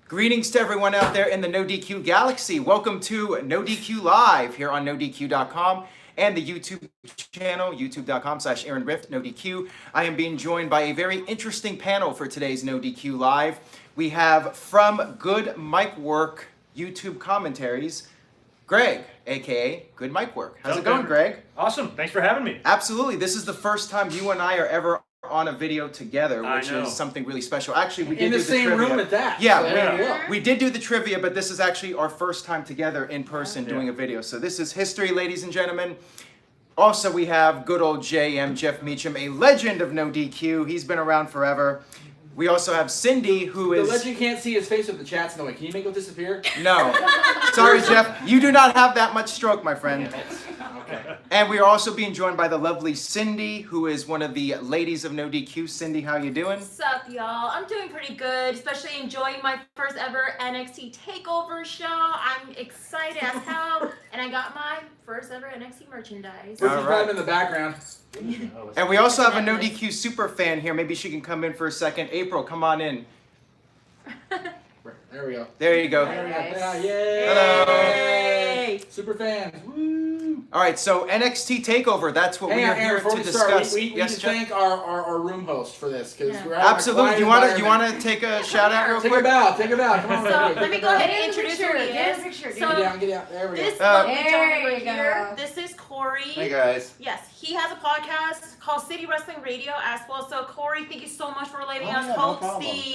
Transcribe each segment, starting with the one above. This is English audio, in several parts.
Greetings to everyone out there in the NoDQ galaxy. Welcome to NoDQ Live here on NoDQ.com and the YouTube channel, youtube.com/AaronRift, NoDQ. I am being joined by a very interesting panel for today's NoDQ Live. We have from Good Mic Work YouTube commentaries, Greg, aka Good Mic Work. How's it going, Greg? Awesome. Thanks for having me. Absolutely. This is the first time you and I are ever on a video together, which is something really special. Actually, we did do the trivia. In the same room at that. Yeah, we did do the trivia, but this is actually our first time together in person doing a video. So this is history, ladies and gentlemen. Also, we have good old JM, Jeff Meacham, a legend of NoDQ. He's been around forever. We also have Cindy, who is... The legend can't see his face with the chat's in the way. Can you make it disappear? No. Sorry, Jeff. You do not have that much stroke, my friend. Okay. And we are also being joined by the lovely Cindy, who is one of the ladies of NoDQ. Cindy, how you doing? What's up, y'all? I'm doing pretty good, especially enjoying my first ever NXT Takeover show. I'm excited as hell, and I got my first ever NXT merchandise. Which is right in the background. And we also have a NoDQ super fan here. Maybe she can come in for a second. April, come on in. There we go. There you go. Nice. Yay! Hello! Super fans. Woo! All right, so NXT Takeover. That's what we are here to discuss. We need to thank our room host for this because we're absolutely. You want to take a shout out real quick? Take a bow. Take a bow. Come on. So let me go ahead and introduce who he is. Get out. There we go. This lovely gentleman right here. This is Corey. Hey guys. Yes, he has a podcast called City Wrestling Radio as well. So Corey, thank you so much for letting us host the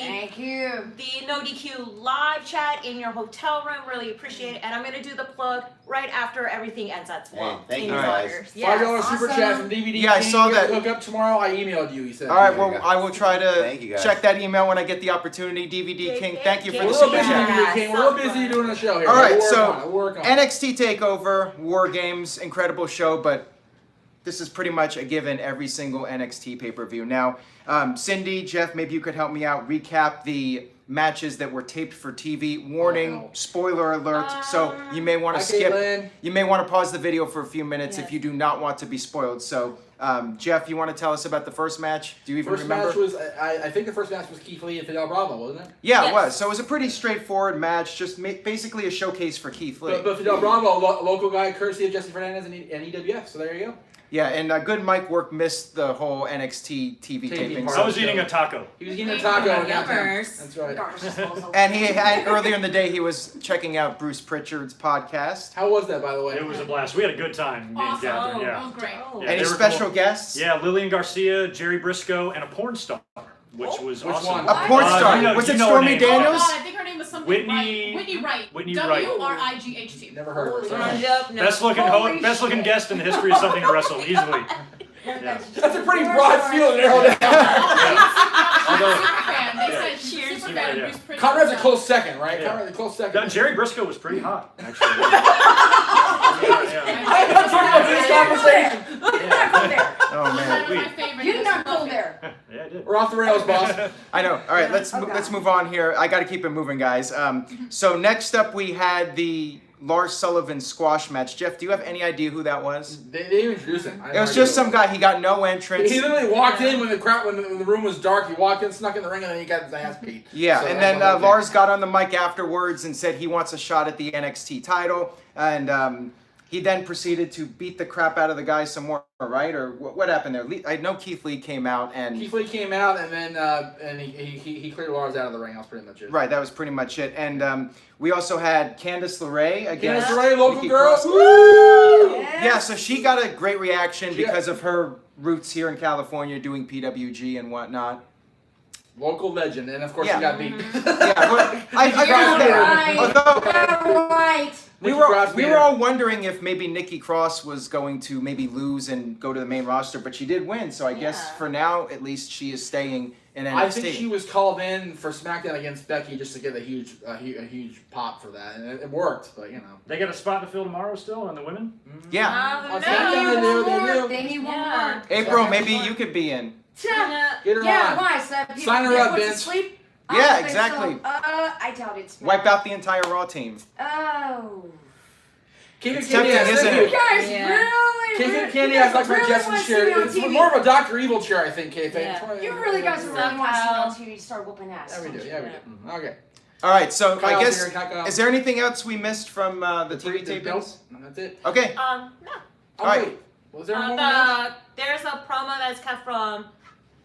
NoDQ live chat in your hotel room. Really appreciate it. And I'm gonna do the plug right after everything ends at Swamp. Thank you guys. $5 super chat from DVD. Yeah, I saw that. Hook up tomorrow. I emailed you. He said. All right, well, I will try to check that email when I get the opportunity. DVD King, thank you for the super chat. We're a little busy doing a show here. All right, so NXT Takeover, War Games, incredible show, but this is pretty much a given every single NXT pay-per-view. Now, Cindy, Jeff, maybe you could help me out. Recap the matches that were taped for TV. Warning, spoiler alert. So you may want to skip. You may want to pause the video for a few minutes if you do not want to be spoiled. So, Jeff, you want to tell us about the first match? Do you even remember? First match was, I think the first match was Keith Lee and Fidel Bravo, wasn't it? Yeah, it was. So it was a pretty straightforward match, just basically a showcase for Keith Lee. But Fidel Bravo, local guy, courtesy of Jesse Fernandez and EWF. So there you go. Yeah, and Good Mic Work missed the whole NXT TV taping. I was eating a taco. He was eating a taco. That's right. And he had, earlier in the day, he was checking out Bruce Pritchard's podcast. How was that, by the way? It was a blast. We had a good time being gathered. Yeah. That was great. Yeah, any special guests? Yeah, Lillian Garcia, Jerry Briscoe, and a porn star, which was awesome. One? A porn star? Was it Stormy Daniels? Oh, God, I think her name was something Whitney Wright. Whitney Wright. W-R-I-G-H-T. Never heard of her. Best looking guest in the history of something to wrestle, easily. Yeah. That's a pretty broad field to narrow down. They said super fan of Bruce Pritchard. Conrad's a close second, right? Yeah. Conrad's a close second. Jerry Briscoe was pretty hot, actually. I'm not talking about this conversation. Oh man, You did not go there. Yeah, I did. We're off the rails, boss. I know. All right, let's move on here. I got to keep it moving, guys. So next up, we had the Lars Sullivan squash match. Jeff, do you have any idea who that was? They didn't introduce him. It was just some guy. He got no entrance. He literally walked in when the room was dark. He walked in, snuck in the ring, and then he got his ass beat. Yeah, so and then Lars got on the mic afterwards and said he wants a shot at the NXT title, and he then proceeded to beat the crap out of the guy some more, right? Or what happened there? I know Keith Lee came out and then he cleared Lars out of the ring. That was pretty much it. Right, that was pretty much it. And we also had Candice LeRae against Candice LeRae, local Nikki girl. Cross. Woo! Yeah, so she got a great reaction because of her roots here in California doing PWG and whatnot. Local legend, and of course she got beat. Yeah, but we were all wondering if maybe Nikki Cross was going to maybe lose and go to the main roster, but she did win. So I guess for now, at least, she is staying in NXT. I think she was called in for SmackDown against Becky just to get a huge pop for that, and it worked. But you know, they got a spot to fill tomorrow still on the women. Yeah. They need one more. April, maybe you could be in. Get her on. Why? So Sign her up, Vince. Sleep? Yeah, exactly. So. I doubt it's. Wipe out the entire Raw team. Oh. Keep It's it candy ass, tempting, isn't You it? guys Keep really it candy ass like my really Justin wanna see chair. me on It's TV. more of a Dr. Evil chair, I think, Kayfabe. You really guys really want to see me on TV to start whooping ass. Yeah, we do. Yeah, we do. Okay. All right, so I Kyle's guess, here, Kyle. is there anything else we missed from the TV tapings? Nope, that's it. Okay. No. Oh, Alright. wait. Was there more match? There's a promo that's cut from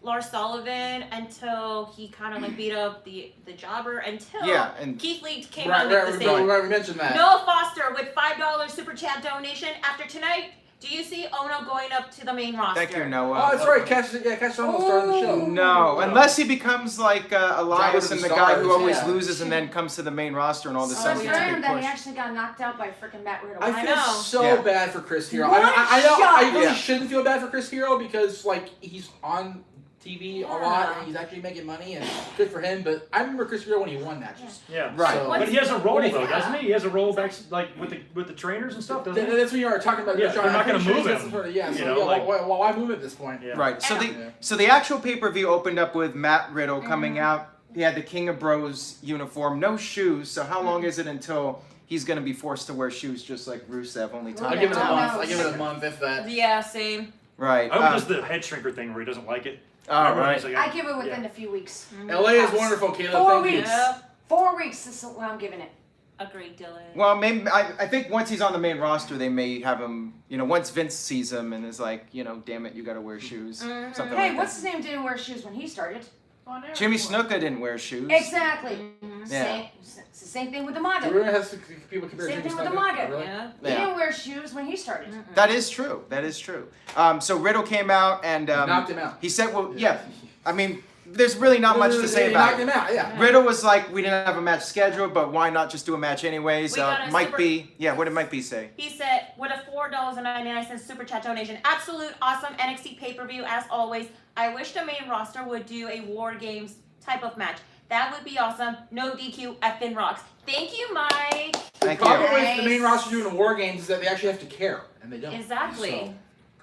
Lars Sullivan until he kind of like beat up the jobber until Yeah, and Keith Lee came out Right, and make the statement. right, we mentioned that. Noah Foster with $5 super chat donation. After tonight, do you see Ono going up to the main roster? thank you, Oh, Noah. that's right. Cash almost started the show. No, unless he becomes like Elias Jobber and the the guy who Stars, always yeah. loses and then comes to the main roster and all of a So sudden it's gets a rare big that push. he actually got knocked out by freaking Matt Riddle. I feel know. so Yeah. bad for Chris Hero. One I know. shot. I really Yeah. shouldn't feel bad for Chris Hero because like he's on TV a lot Yeah. and he's actually making money and good for him. But I remember Chris Hero when he won matches. Yeah. Right. So- But he has a role What do you though, think? doesn't he? He has a role back like with the trainers and stuff, doesn't he? That's when you were talking about. Yeah, John. they're not I'm pretty gonna sure move he's him, Yeah, you so know, yeah, like- why move at this point? Yeah. Right. So I the know. so the actual pay-per-view opened up with Matt Riddle coming out. He had the King of Bros uniform, no shoes. So how long is it until he's going to be forced to wear shoes just like Rusev? Only I'll time. give it a Oh, month. no. I give it a month if that. Yeah, same. Right. I hope it's the head shrinker thing where he doesn't like it. All Remember when he's right. like, I give it within a few weeks. LA is wonderful, Caleb. 4 Thank you. weeks. Yeah. 4 weeks is what I'm giving it. Agreed, Dylan. Well, maybe I think once he's on the main roster, they may have him. You know, once Vince sees him and is like, you know, damn it, you got to wear shoes. Mhm. Something Hey, like what's that. his name didn't wear shoes when he started? Jimmy Snuka didn't wear shoes. Exactly. Yeah. It's the same thing with the Do we MAGA. really have people compare Same Jimmy thing with the Snuka? MAGA. Really? Yeah. He Yeah. didn't wear shoes when he started. That is true. That is true. So Riddle came out and Knocked him out. he said, well, yeah. I mean, there's really not much to say He about knocked it. him out. Yeah. Riddle was like, we didn't have a match scheduled, but why not just do a match anyways? We got a Mike super- B, yeah, what did Mike B say? He said, with a $4.99 super chat donation, absolute awesome NXT pay-per-view as always. I wish the main roster would do a War Games type of match. That would be awesome. No DQ, effing rocks. Thank you, Mike. Thank The you. problem with the main roster doing the War Games is that they actually have to care, and they don't. Exactly.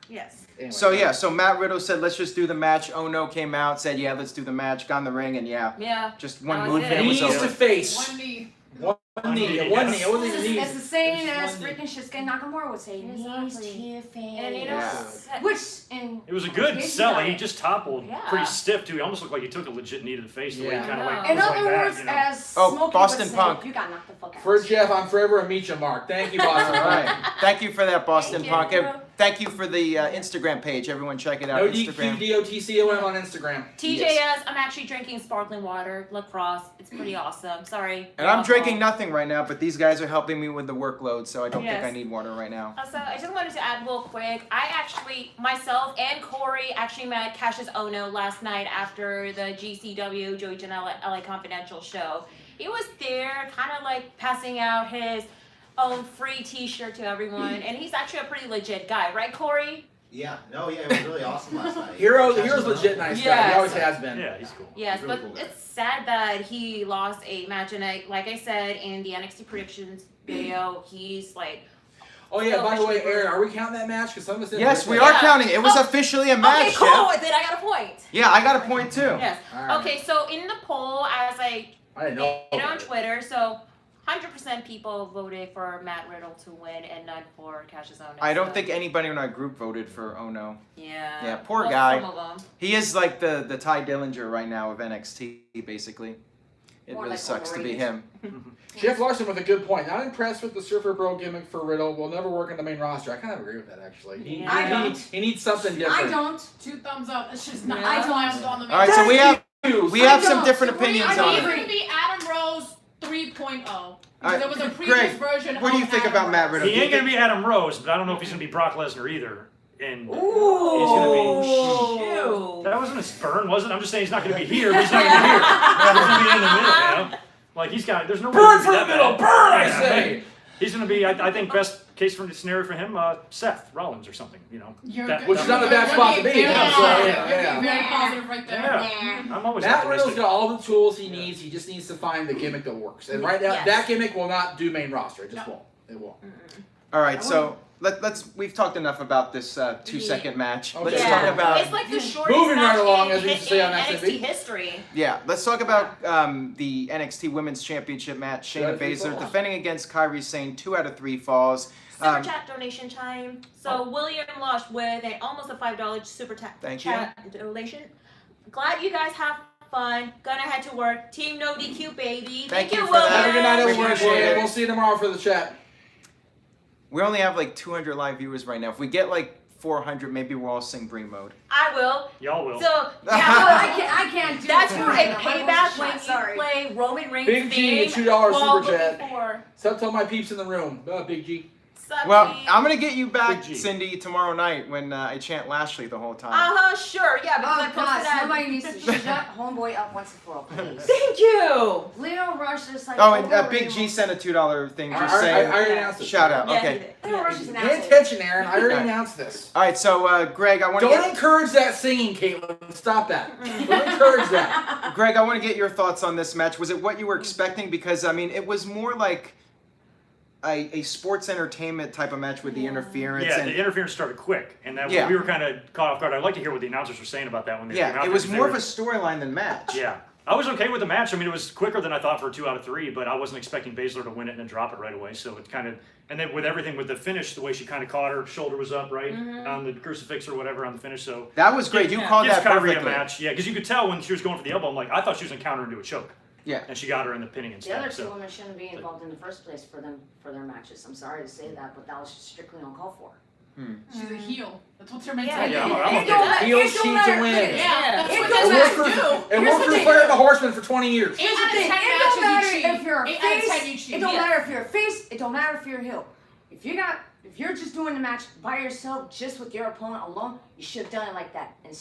Yes. Anyway. So yeah, so Matt Riddle said, let's just do the match. Ono came out, said, yeah, let's do the match. Got in the ring, and yeah, Yeah. just one That move was and it. it was Knees to over. face. One knee. One knee. knee, One yes. knee. It wasn't even knees. It's the same It was as one knee. freaking Shinsuke Nakamura would say. Knees Exactly. to your face. And you know, Yeah. Which, in It was a good case sell. you He got- just toppled Yeah. pretty stiff too. He almost looked like he took a legit knee to the face. The way he Yeah. kind of like In In was other like words, that, you know. as Oh, Smokey Boston would say, Punk. you got knocked the fuck out. For Jeff, I'm forever a Meet Ya Mark. Thank you, Boston. All right. Thank you for that, Boston Thank Punk. you. Thank you for the Instagram page. Everyone check it out. No Instagram. DQ, DOTCOM on Instagram. TJS, I'm actually drinking sparkling water, lacrosse. It's pretty awesome. Sorry. And I'm drinking nothing right now, but these guys are helping me with the workload, so I don't think Yes. I need water right now. Also, I just wanted to add real quick. I actually, myself and Corey actually met Cassius Ono last night after the GCW Joey Janela LA Confidential show. He was there kind of like passing out his own free t-shirt to everyone, and he's actually a pretty legit guy, right, Corey? Yeah, no, yeah, it was really awesome last night. Hero's Catching legit up. nice guy. Yes. He always has been. Yeah, he's cool. Yes, Really but cool guy. it's sad that he lost a match, and like I said in the NXT predictions video, he's like, Oh yeah, by the way, Officially. Aaron, are we counting that match? Because some of us didn't. Yes, we Yeah. are counting. It was Oh. officially a match, okay, cool, Jeff. then I got a point. Yeah, I got a point too. Yes. All right. Okay, so in the poll, as I I didn't know. made on Twitter, so 100% people voted for Matt Riddle to win and none for Cassius Ono. I don't so- think anybody in our group voted for Ono. Yeah. Yeah, poor Well, guy. Some of them. He is like the Ty Dillinger right now of NXT, basically. It More really like sucks to be overrated. him. Jeff Larson with a good point. Not impressed with the Surfer Bro gimmick for Riddle. Will never work on the main roster. I kind of agree with that actually. Yeah. I don't. He needs something different. I don't. 2 thumbs up. It's just not. Yeah. I don't on the main. All right, so we have I have some don't. different Agree, opinions I on think it. it's gonna be Adam Rose 3.0. All Because right, there was a previous Greg, version. what do you of think Adam about Matt Rose. Riddle? He ain't gonna be Adam Rose, but I don't know if he's gonna be Brock Lesnar either. And Ooh. he's gonna be. Shoot. That wasn't a spurn, was it? I'm just saying he's not gonna be here, but he's not gonna be here. He's gonna be in the middle, you know? Like he's got. There's no Burn reason for to the be that middle. bad. Burn, I Yeah, say. He's gonna be. I think best case for the scenario for him, Seth Rollins or something. You know. You're That- good. Which is not a bad spot to be. You're Yeah, very so, positive. yeah. You're very positive right there. Yeah. I'm always Matt Riddle's optimistic. got all the tools he needs. He just needs to find the gimmick that works. And right now, Yes. that gimmick will not do main roster. It just won't. It won't. All right, so let's we've talked enough about this 2-second match. Okay. Let's Yeah. talk about It's like the shortest Moving right match along, in, as we used to say on in NXT. NXT history. let's talk about the NXT Women's Championship match. 2 out Shayna of 3 Baszler falls. defending against Kairi Sane, 2 out of 3 falls. Super chat donation time. So William Lush with almost a $5 super Thank chat donation. Glad you guys have fun. Gonna head to work. Team NoDQ, baby. Thank you for William. that. Have a good night, We everyone. appreciate it. We'll see you tomorrow for the chat. We only have like 200 live viewers right now. If we get like 400, maybe we'll all sing Brie mode. I will. Y'all will. So I can't do that's it. for a payback when you play Roman Reigns Big G, theme $2 while super chat. looking for So tell my peeps in the room. Big G. Sucky. Well, I'm gonna get you back, Big G. Cindy, tomorrow night when I chant Lashley the whole time. Sure, yeah, because I Oh posted God, that. somebody needs to shut homeboy up once and for all, please. Thank you. Leo Rush is like. Oh, and Big overrated. G sent a $2 thing I just already saying. announced it. Shout out. Yeah, Okay. he did. Leo Rush is an Pay asshole. attention, Aaron. I already Okay. announced this. All right. So, Greg, I want to Don't encourage that singing, Caitlin. Stop that. Don't encourage that. Greg, I want to get your thoughts on this match. Was it what you were expecting? Because I mean, it was more like a sports entertainment type of match with the interference. Yeah, and the interference started quick, and that Yeah. we were kind of caught off guard. I'd like to hear what the announcers were saying about that when they came yeah, out. it was because more they of a storyline than match. Yeah, I was okay with the match. I mean, it was quicker than I thought for a 2 out of 3, but I wasn't expecting Baszler to win it and then drop it right away. So it kind of, and then with everything with the finish, the way she kind of caught her shoulder was up right on the crucifix or whatever on the finish. So That was great. You called gives that Kyrie perfectly. a match. Yeah, because you could tell when she was going for the elbow. I'm like, I thought she was encountering into a choke. Yeah. And she got her in the pinning The instead. other two So women shouldn't be involved in the first place for their matches. I'm sorry to say that, but that was strictly uncalled for. She's a heel. That's what they're meant Yeah, to yeah, do. I'm It okay. don't matter- Heels it don't cheat matter- to win. listen, Yeah, that's It what don't they're matter. meant to do. It Here's worked the for thing. Flair and the Horseman for 20 years. Eight Here's out the of thing. 10 It don't matches, matter you cheat. if you're a 8 out of 10 face. you cheat. It don't Yeah. matter if you're a face. It don't matter if you're a heel. If you're just doing the match by yourself, just with your opponent alone, you should have done it like that and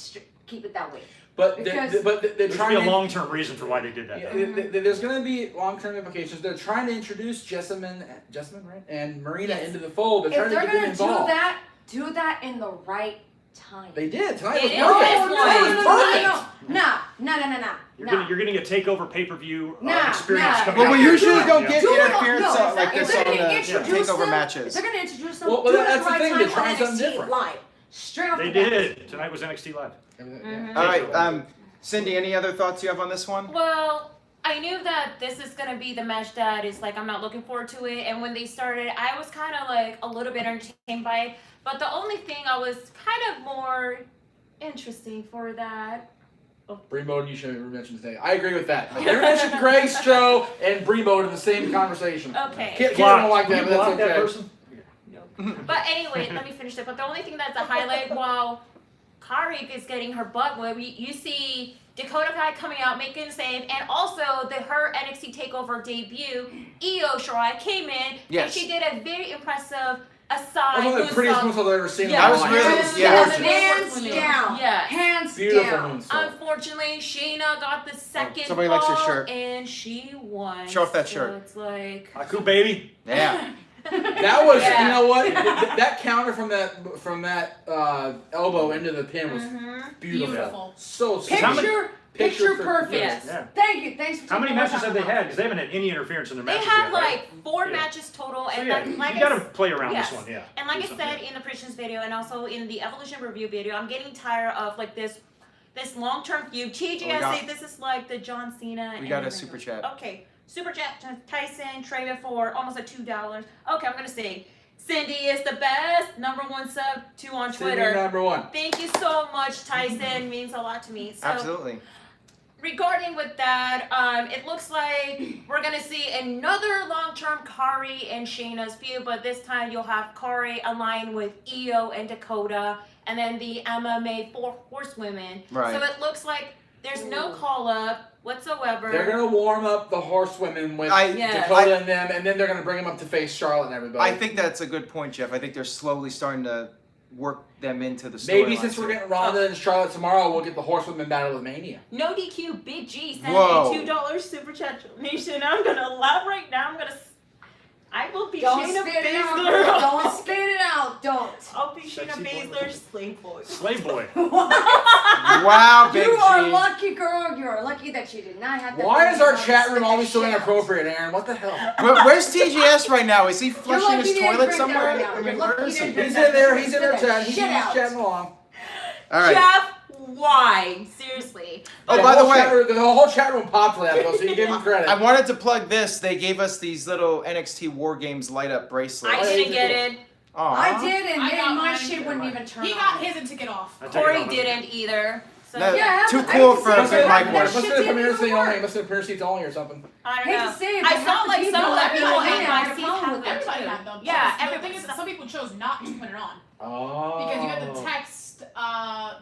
keep it that way. But Because- they're there's trying be a to. long-term reason for why they did that. Yeah, though. there's going to be long-term implications. They're trying to introduce Jessamine, right, and Marina into the fold. They're If trying they're to get them gonna involved. do that in the right time. They did tonight. It Was is. perfect. No, Tonight was perfect. You're getting a takeover pay-per-view Nah, experience nah. coming Well, out we here usually soon, don't yeah. get Do it interference on- like if this they're on gonna the introduce takeover them, matches. If they're gonna introduce them, Well, do it at that's the the right thing, time they're on trying something NXT different. Live. Straight off They the bat. did. Tonight was NXT Live. Yeah. All right, Cindy, any other thoughts you have on this one? Well, I knew that this is gonna be the match that is like I'm not looking forward to it. And when they started, I was kind of like a little bit entertained by it. But the only thing I was kind of more interesting for that. Brie mode, you should have mentioned today. I agree with that. Never mentioned Greg Stroh and Brie mode in the same conversation. Okay. Kid don't like that, You but that's blocked that okay. person? But anyway, let me finish it. But the only thing that's a highlight while Kari is getting her butt whooped, you see Dakota Kai coming out making a save, and also her NXT Takeover debut, Io Shirai came in Yes. and she did a very impressive aside. That's one of the prettiest moonsaults I've ever seen. Yeah, in my that was life. really- It yeah. gorgeous. Hands down. Yeah. Hands Beautiful down. moonsault. Unfortunately, Shayna got the second somebody likes your fall, shirt. and she won. Show off that So shirt. it's like Haku baby. Yeah. That was, Yeah. you know what? That counter from that elbow into the pin was beautiful. Beautiful. So How many- Picture perfect. perfect. Yes. Yeah. Thank you. Thanks for How many taking my matches have time they out. had? Because they haven't had any interference in their they matches had yet, right? like 4 Yeah. matches total, So and yeah, like you I gotta s- play around yes. this one, yeah. And like Do I something. said in the predictions video, and also in the Evolution review video, I'm getting tired of like this long-term feud. TGS got- say this is like the John Cena. We and got a everything. super chat. Okay, super chat. Tyson traded for almost at $2. Okay, I'm gonna say Cindy is the best. #1 sub 2 on Cindy Twitter. number one. Thank you so much, Tyson. Means a lot to me. So Absolutely. regarding with that, it looks like we're gonna see another long-term Kari and Shayna's feud, but this time you'll have Kari aligned with Io and Dakota, and then the MMA 4 horsewomen. Right. So it looks like there's no call-up whatsoever. They're gonna warm up the horsewomen with Yes. Dakota and them, and then they're gonna bring them up to face Charlotte and everybody. I think that's a good point, Jeff. I think they're slowly starting to work them into the storyline. Maybe since we're getting Ronda and Charlotte tomorrow, we'll get the horsewomen battle of Mania. NoDQ Big G sent Whoa. a $2 super chat donation. I'm gonna laugh right now. I will be Don't Shayna spit it out. Baszler. Don't spit it out. Don't. I'll be Shayna Sexy boy. Baszler's slave boy. Slave boy. Wow, Big You are G. lucky, girl. You are lucky that you did not have that. Why is our thing chat on room the always so shit out. inappropriate, Aaron? What the hell? Where's TGS right now? Is he flushing lucky his you didn't toilet drink that somewhere? right now. I You're mean, lucky where you is he? didn't drink He's that. in there. He's in Spit our that chat. He's shit out. chatting along. All right. Jeff, why? Seriously. Oh, The by the whole chat way, room- the whole chat room popped for that, though, so you give him credit. I wanted to plug this. They gave us these little NXT War Games light up bracelets. I yeah, didn't you get did. it. Aw. I did, and I then got my mine. shit wouldn't even turn He on. got his and took it off. I take it Corey off. didn't either. So No, Yeah, too I cool can for see a that. big mic That board. shit Must have been didn't premiere seat even only. work. Must have been premiere seats only or something. I don't Hate know. to say it, I but saw half the like people some of the that people really in had my a seats problem have with them it. Everybody too. had them. Yeah, So the everybody. thing is that some people chose not to put it on Oh. because you had the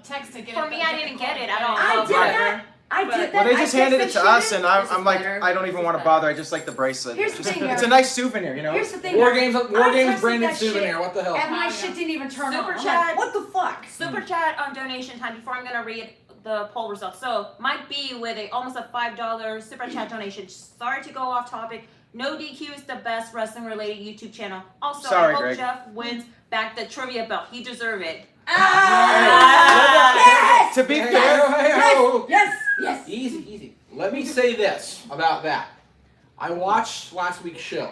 text to get For it. me, I didn't get it at all. I so did whatever. that. I But- did that. Well, they I just handed it guess to they us, shouldn't. and This I'm is like, better. I don't even This want is to better. bother. I just like the bracelet. Here's the thing, It's a Eric. nice souvenir, you know. Here's the thing. War Eric. Games I tested branded that shit, souvenir. What the hell? And my Oh, shit yeah. didn't even turn Super on. I'm chat. like, what the fuck? Super chat on donation time before I'm gonna read the poll results. So Mike B with almost a $5 super chat donation. Sorry to go off topic. No DQ is the best wrestling related YouTube channel. Also, Sorry, I hope Greg. Jeff wins back the trivia belt. He deserves it. Yes! To be Hey, fair, hey, hey, oh. Yes! Yes! Easy. Let me say this about that. I watched last week's show.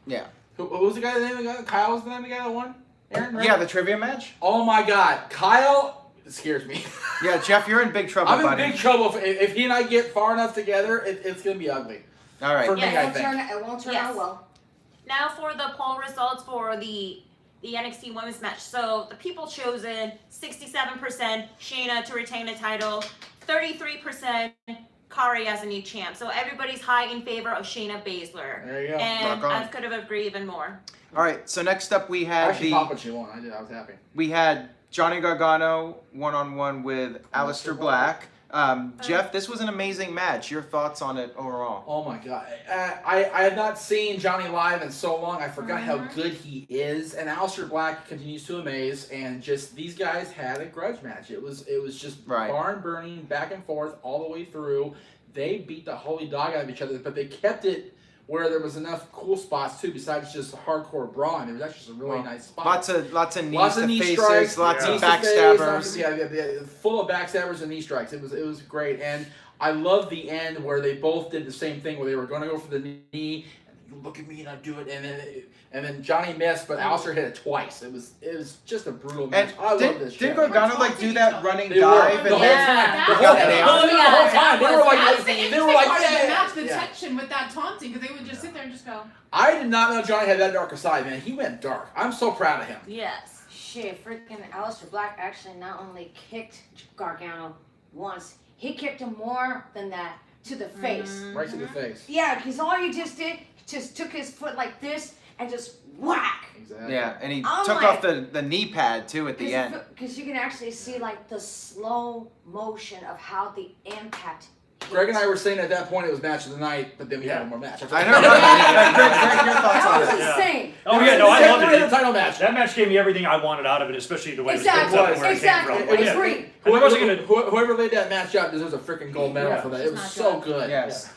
Yeah. Who was the guy that name of the guy? Kyle was the name of the guy that won? Aaron, right? yeah, the trivia match. Oh my God, Kyle scares me. Yeah, Jeff, you're in big trouble, I'm in buddy. big trouble if he and I get far enough together. It's gonna be ugly. All right. For me, Yeah, I It think. won't turn Yes. out well. Now for the poll results for the NXT Women's match. So the people chosen 67% Shayna to retain the title, 33% Kari as a new champ. So everybody's high in favor of Shayna Baszler. There you go. And Rock on. I could have agreed even more. All right. So next up, we had Actually, Papa she won. I was happy. we had Johnny Gargano one-on-one with Aleister Black. Jeff, this was an amazing match. Your thoughts on it overall? Oh my God, I have not seen Johnny live in so long. I forgot how Mm-hmm. good he is, and Aleister Black continues to amaze. And just these guys had a grudge match. It was just Right. barn burning, back and forth all the way through. They beat the holy dog out of each other, but they kept it where there was enough cool spots too, besides just hardcore brawling. There was actually some really nice spots. Lots of knees Lots to of knee faces, strikes, lots yeah. of knees to face, backstabbers. yeah, full of backstabbers and knee strikes. It was great, and I love the end where they both did the same thing, where they were going to go for the knee. And you look at me and I do it, and then Johnny missed, but Alistair hit it twice. It was just a brutal match. And I love this did shit. Gargano like do that running They were dive? the whole Yeah. time. The whole Yeah. time. Yeah. The whole time. They were like, That's the they interesting were like, part of the yeah, match, the yeah. tension with that taunting, because they would just sit there and just go. I did not know Johnny had that darker side, man. He went dark. I'm so proud of him. Yes. Shit, freaking Aleister Black actually not only kicked Gargano once, he kicked him more than that to the face. Right to the face. Yeah, because all he just did, just took his foot like this and just whack. Exactly. Yeah, and he I'm took like- off the knee pad too at the end. Because you can actually see like the slow motion of how the impact hit. Greg and I were saying at that point it was match of the night, but then we had one more match. I know. Greg, your thoughts on That was it? Yeah. insane. Oh yeah, no, I loved It was it. a title match. That match gave me everything I wanted out of it, especially the way Exactly. it was built up and where Exactly. it came It from. was Yeah. great. And I wasn't gonna. Whoever laid that match out deserves a freaking gold medal Yeah. for that. It was It's so not good. Yes.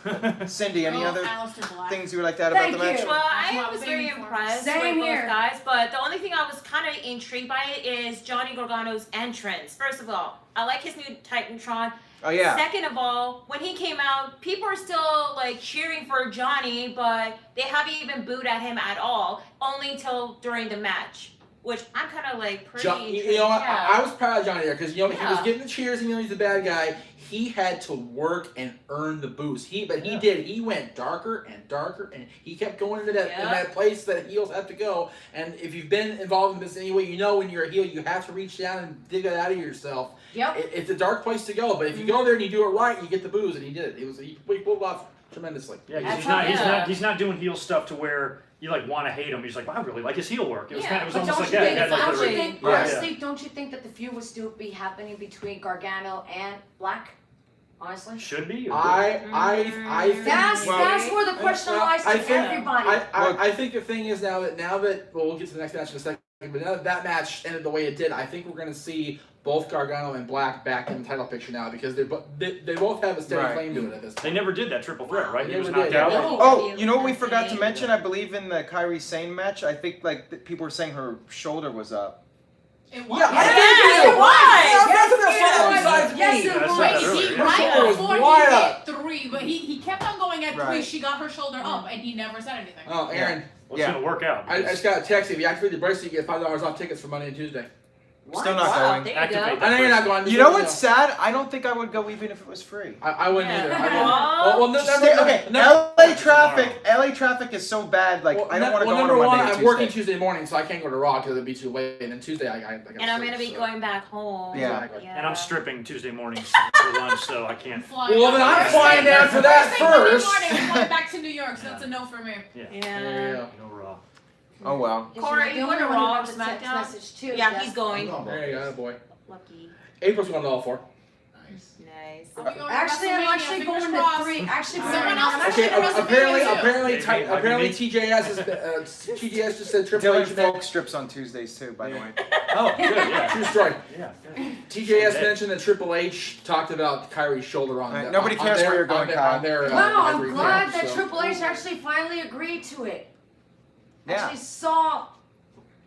Cindy, any Go other Aleister Black. things you would like to add about Thank the match? you. Well, That's I what I was was very aiming for. impressed Same with here. both guys, but the only thing I was kind of intrigued by it is Johnny Gargano's entrance. First of all, I like his new Titantron. Oh yeah. Second of all, when he came out, people are still like cheering for Johnny, but they haven't even booed at him at all, only till during the match, which I'm kind of like pretty. You know, yeah. I was proud of Johnny there because he was Yeah. getting the cheers and he's the bad guy. He had to work and earn the boost. But he Yeah. did. He went darker and darker, and he kept going into that in that place that heels have to go. And if you've been involved in this anyway, you know when you're a heel, you have to reach down and dig it out of yourself. Yep. It's a dark place to go, but if you go there and you do it right, you get the booze, and he did it. He pulled off tremendously. Yeah, 'cause That's he's not doing heel stuff to where you like want to hate him. He's like, well, I really like his heel work. It was Yeah, kind of, it was But almost don't like you that. think? He had, like, Don't the- you think? Right. Honestly, don't you think that the feud would still be happening between Gargano and Black? Honestly. should be. Or I think That's where the question lies to I think- everybody. I think the thing is now that we'll get to the next match in a second, but now that match ended the way it did, I think we're going to see both Gargano and Black back in the title picture now because they both have a steady Right. claim to it at this They point. never did that triple threat, right? He Never was did, knocked yeah. out. No. Oh, you know what we forgot to mention? I believe in the Kairi Sane match, I think like people were saying her shoulder was up. It was. Yeah, I Yes, think it was. That's what they're saying Yes, besides yes, me. it Yeah, I was. saw that He, earlier. Her right shoulder was before wide he up. hit 3, but he kept on going at 3. Right. She got her shoulder up, and he never said anything. Oh, Aaron, Well, it's gonna work out. I just got a text. If you activate the bracelet, you get $5 off tickets for Monday and Tuesday. Still not Wow, going. there you Activate go. I know you're not going. You know what's sad? I don't think I would go even if it was free. I wouldn't Yeah. either. I wouldn't. Aw. Well, no, Okay, no, LA traffic is so bad. Like I don't want to go on number a Monday one, or I'm working Tuesday. Tuesday morning, so I can't go to Raw because it'd be too late. And then Tuesday, I got And I'm gonna be going back home. Yeah. And I'm stripping Tuesday mornings for lunch, so I can't. Flying Well, out. then I'm Thursday- flying down for that Thursday, Monday first. morning, I'm going back to New York, so that's a no for me. Yeah. Yeah. No Raw. Oh well. Corey, you want going to Raw or text SmackDown? message too. Yeah, Jeff. he's going. There you go, boy. Lucky. April's going to all four. Nice. I'll be going to Actually, I'm WrestleMania, actually fingers going to crossed. 3. Actually, Someone else I'm is actually Okay, going to apparently, WrestleMania too. apparently, Maybe. TJS just said Triple Dylan H. Folk strips on Tuesdays too, by the way. Oh, good. Yeah. True story. Yeah. TJS mentioned that Triple H talked about Kyrie's shoulder on. Alright, the- nobody on cares their- where you're going, on their- Kyle. on their, Wow, every I'm glad camp, that so. Triple H actually finally agreed to it. Yeah. Actually saw.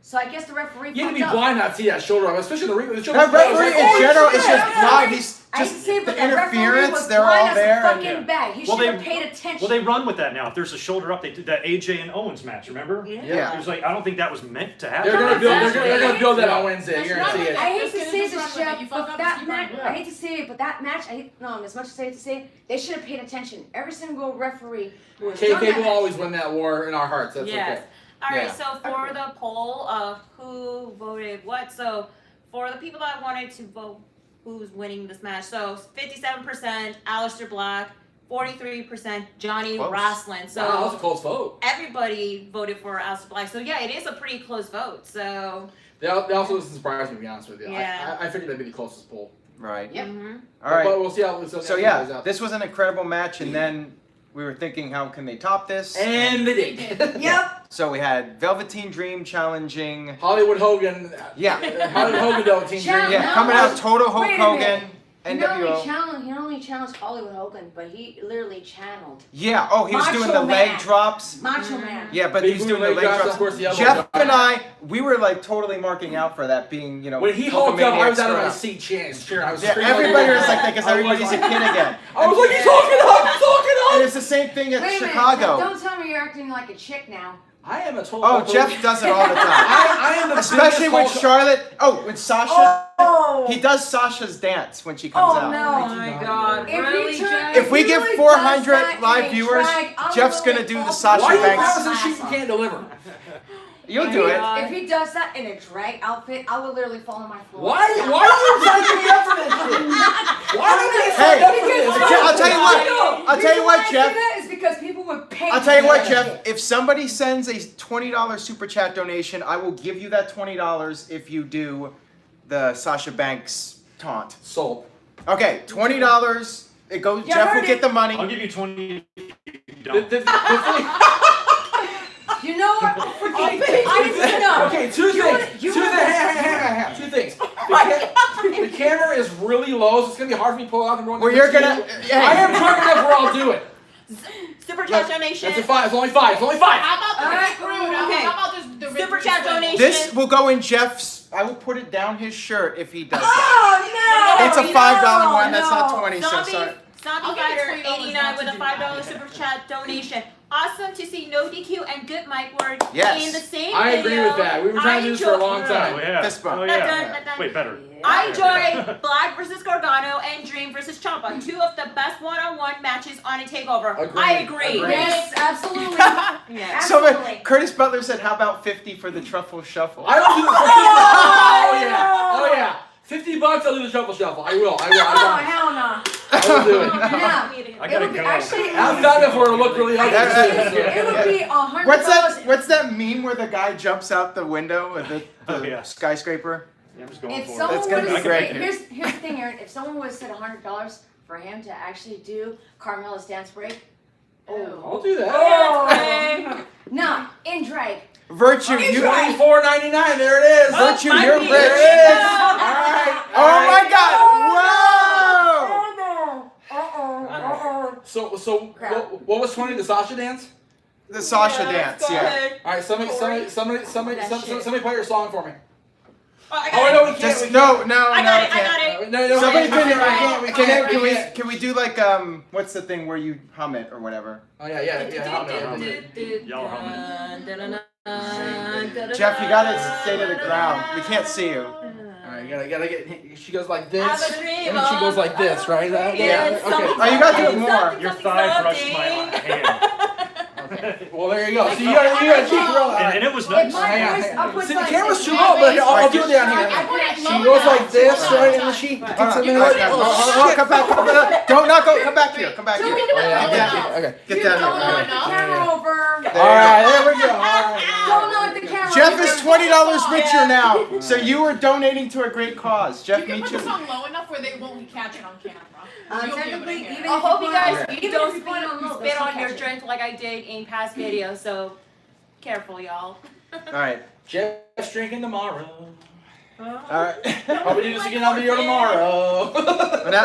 So I guess the referee. You have to fucked be up. blind not to see that shoulder, especially the shoulder. That referee in general is just blind. He's I hate to just say it, but the that referee interference. was They're blind all as there. a and- fucking bag. He Well, should have they- paid attention. Well, they run with that now. If there's a shoulder up, they did that AJ and Owens match. Remember? Yeah. It was like I don't think that was meant to happen. They're gonna build. That's They're gonna build that on Wednesday. That's You're gonna see right. it. I hate Just to gonna say just this, run with it. Jeff, You fuck but up, that just keep match. running. I hate to say it, but that match. As much as I hate to say it, they should have paid attention. Every single referee who has done that KK will match- always win that war in our hearts. That's Yes. okay. All right, Yeah. so for the poll of who voted what, so for the people that wanted to vote who's winning this match, so 57% Aleister Black, 43% Johnny Close. Wrestling. So Wow, that was a close vote. everybody voted for Aleister Black. So yeah, it is a pretty close vote. So They also doesn't surprise me, to be honest with you. Yeah. I figured that'd be the closest poll. Right. Yep. mhm. All right. But we'll see how. So plays yeah, out. this was an incredible match, and then we were thinking, how can they top this? And they They did. did. Yep. So we had Velveteen Dream challenging. Hollywood Hogan. Yeah. Hollywood Hogan double team. Challenge. Yeah, No, coming out total Hulk wait a Hogan, minute. He not NWO. only challenged Hollywood Hogan, but he literally channeled Yeah. Oh, he was Macho doing the leg Man. drops. Macho Man. Yeah, but Big he's doing the leg leg drops, drops. of course, the elbow Jeff drop. and I, we were like totally marking out for that being, you know. When he hulked up, I was out of my Hulkamaniac seat cheering. Sure, I was Yeah, screaming everybody like- was like that because I was everybody's a like- kid again. I was like, he's hulking up! He's hulking And up! it's the same thing at Wait a minute, Chicago. don't tell me you're acting like a chick now. I am a total. Oh, Jeff does it all the time. I am the Especially biggest with Hulk- Charlotte. Oh, with Sasha. Oh! He does Sasha's dance when she comes Oh, out. no. Oh my God! If Really, he turn- Jeff? If we he get really 400 does that live in a viewers, drag, I'm Jeff's gonna really do the fall Sasha Why are you Banks. promising she can't deliver? You'll do it. If he does that in a drag outfit, I will literally fall on my floor. Why are you psyching me up for this shit? Why are you Hey, psyched up for this? I'll tell you what. I'll tell you what, Jeff. That is because people would pay. I'll tell you what, for Jeff. that shit. If somebody sends a $20 super chat donation, I will give you that $20 if you do the Sasha Banks taunt. Sold. Okay, $20. It goes. You Jeff will heard get it. the money. I'll give you 20. If you The don't. thing- You know what? I didn't know. Okay, two things. Two things. The camera is really low, so it's gonna be hard for me to pull out and run. Well, you're gonna. I am drunk enough where I'll do it. Super chat donation. That's a 5. It's only 5. It's only 5. How about the Alright, okay. How about just the Super chat donation. This will go in Jeff's. I will put it down his shirt if he does it. Oh no! It's a $5 one. That's not no. 20. So Zombie, sorry. Zombie I'll give you Fighter $20 89 not with to a do $5 that. super chat donation. Awesome to see NoDQ and Good Mike were Yes. in the same I video. agree with that. We were trying to do this for a long Oh, time. yeah. Fist bump. Oh, Not yeah. done, not done. Wait, better. I enjoyed Black versus Gargano and Dream versus Ciampa, two of the best one-on-one matches on a takeover. Agreed. I agree. Agreed. Yes, absolutely. Yeah. So Absolutely. Curtis Butler said, "How about 50 for the truffle shuffle?" I don't do the Oh yeah. Oh yeah. $50, I'll do the shuffle. I will. Oh hell no! I will do it. Yeah. I It gotta would be go. actually. I'm done if we're to look really ugly. That's It would be $100. What's that meme where the guy jumps out the window of the Oh, yeah. skyscraper? Yeah, I'm just going If for someone it. That's gonna would be have great. here's the thing, Aaron. If someone would have said $100 for him to actually do Carmella's dance break, I'll do that. oh, no, in drag. Virtue, you. $24.99. There it is. Virtue, my you're feet. rich. There it is. All right. Oh my God! Whoa! So Crap. what was 20? The Sasha dance? The Sasha Yeah, dance, go yeah. ahead. All right. Somebody play your song for me. Oh, I Oh, I got know it. we can't. Just we no, can't. no, I no. got it. I can't. got it. No, Somebody we can. can't. We can't. Can we do like what's the thing where you hum it or whatever? Oh yeah. Y'all humming. Jeff, you gotta stay to the ground. We can't see you. All You gotta get. She goes like this, I have a dream and then she goes like this, right? Yeah. Okay. Oh, you gotta do it more. Your thigh brushed my hand. Okay. Well, there you go. So you gotta keep rolling. And it was If nice. my Hang on, voice hang on. up was See, the like camera's this, too low, but I'll do it down I here. put it She low goes enough. like this, Hold right, on. and then she Hold gets on. in there. Hold on. Hold on. Come back. Don't not go. Come back here. Come back So here. we do it Yeah, low okay, enough. okay. Get You down don't here. knock the camera over. There you All right, go. there we go. All right. Don't knock the camera Jeff over. is $20 richer now, so you were donating to a great cause. Jeff, You can meet put you. the song low enough where they won't catch it on camera. You'll be able to Technically, hear it. even I if hope you guys Okay. even don't if you put it on low, spit they'll on still your catch it. drink like I did in past videos, so careful, y'all. All right. Jeff's drinking tomorrow. All right. Probably do this again on video tomorrow.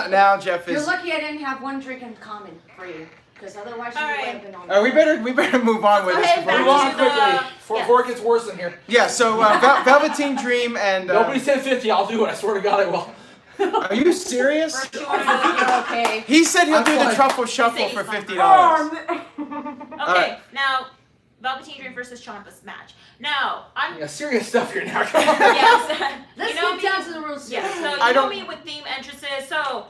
now Jeff You're is. lucky I didn't have one drink in common for you, because otherwise you All would right. have been on. We better move on with Go this. ahead, before Move we- on to the- quickly before it gets worse in here. Yeah. So Velveteen Dream and. Nobody said 50. I'll do it. I swear to God I will. Are you serious? First you want to do it, you're okay. He said he'll I'm do the fine. truffle shuffle Say for something. $50. Okay, right. now Velveteen Dream versus Ciampa's match. Now I'm Yeah, serious stuff here now. Come on. yes. Let's you know get me. down to the real stuff. Yeah, so I you know don't- me with theme entrances. So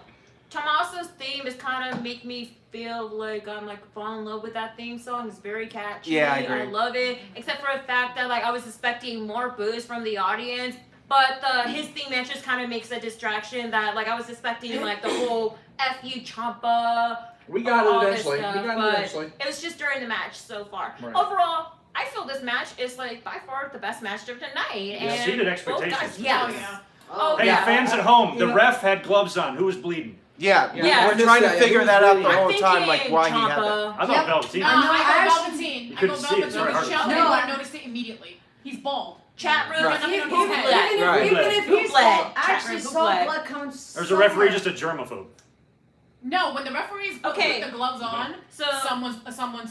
Tommaso's theme is kind of make me feel like I'm like fall in love with that theme song. It's very catchy. Yeah, I agree. love it. Except for the fact that like I was expecting more boos from the audience. But his theme entrance kind of makes a distraction that like I was expecting like the whole F you Ciampa. We got all it this eventually. stuff, We got it but eventually. It was just during the match so far. Right. Overall, I feel this match is like by far the best match of the night. And Exceeded both guys, expectations. yes. Oh, yeah. Oh, Hey, yeah. fans at home, the Yeah. ref had gloves on. Who was bleeding? Yeah. Yeah. We're trying to Yeah, figure who that was out the bleeding? whole I'm time, like thinking why he had that. Ciampa. I thought Yep. Velveteen. No, I know, I I go actually- Velveteen. You I go couldn't see it, Velveteen. sorry, hard to Michelle, see. they No. would have noticed it immediately. He's bald. Chat room, Right. nothing Even, to do with that. Right. even if Who he bled? saw, Chat actually room, who saw bled? blood come There's a referee somewhere. just a germaphobe. No, when the referees put Okay. the gloves on, So someone's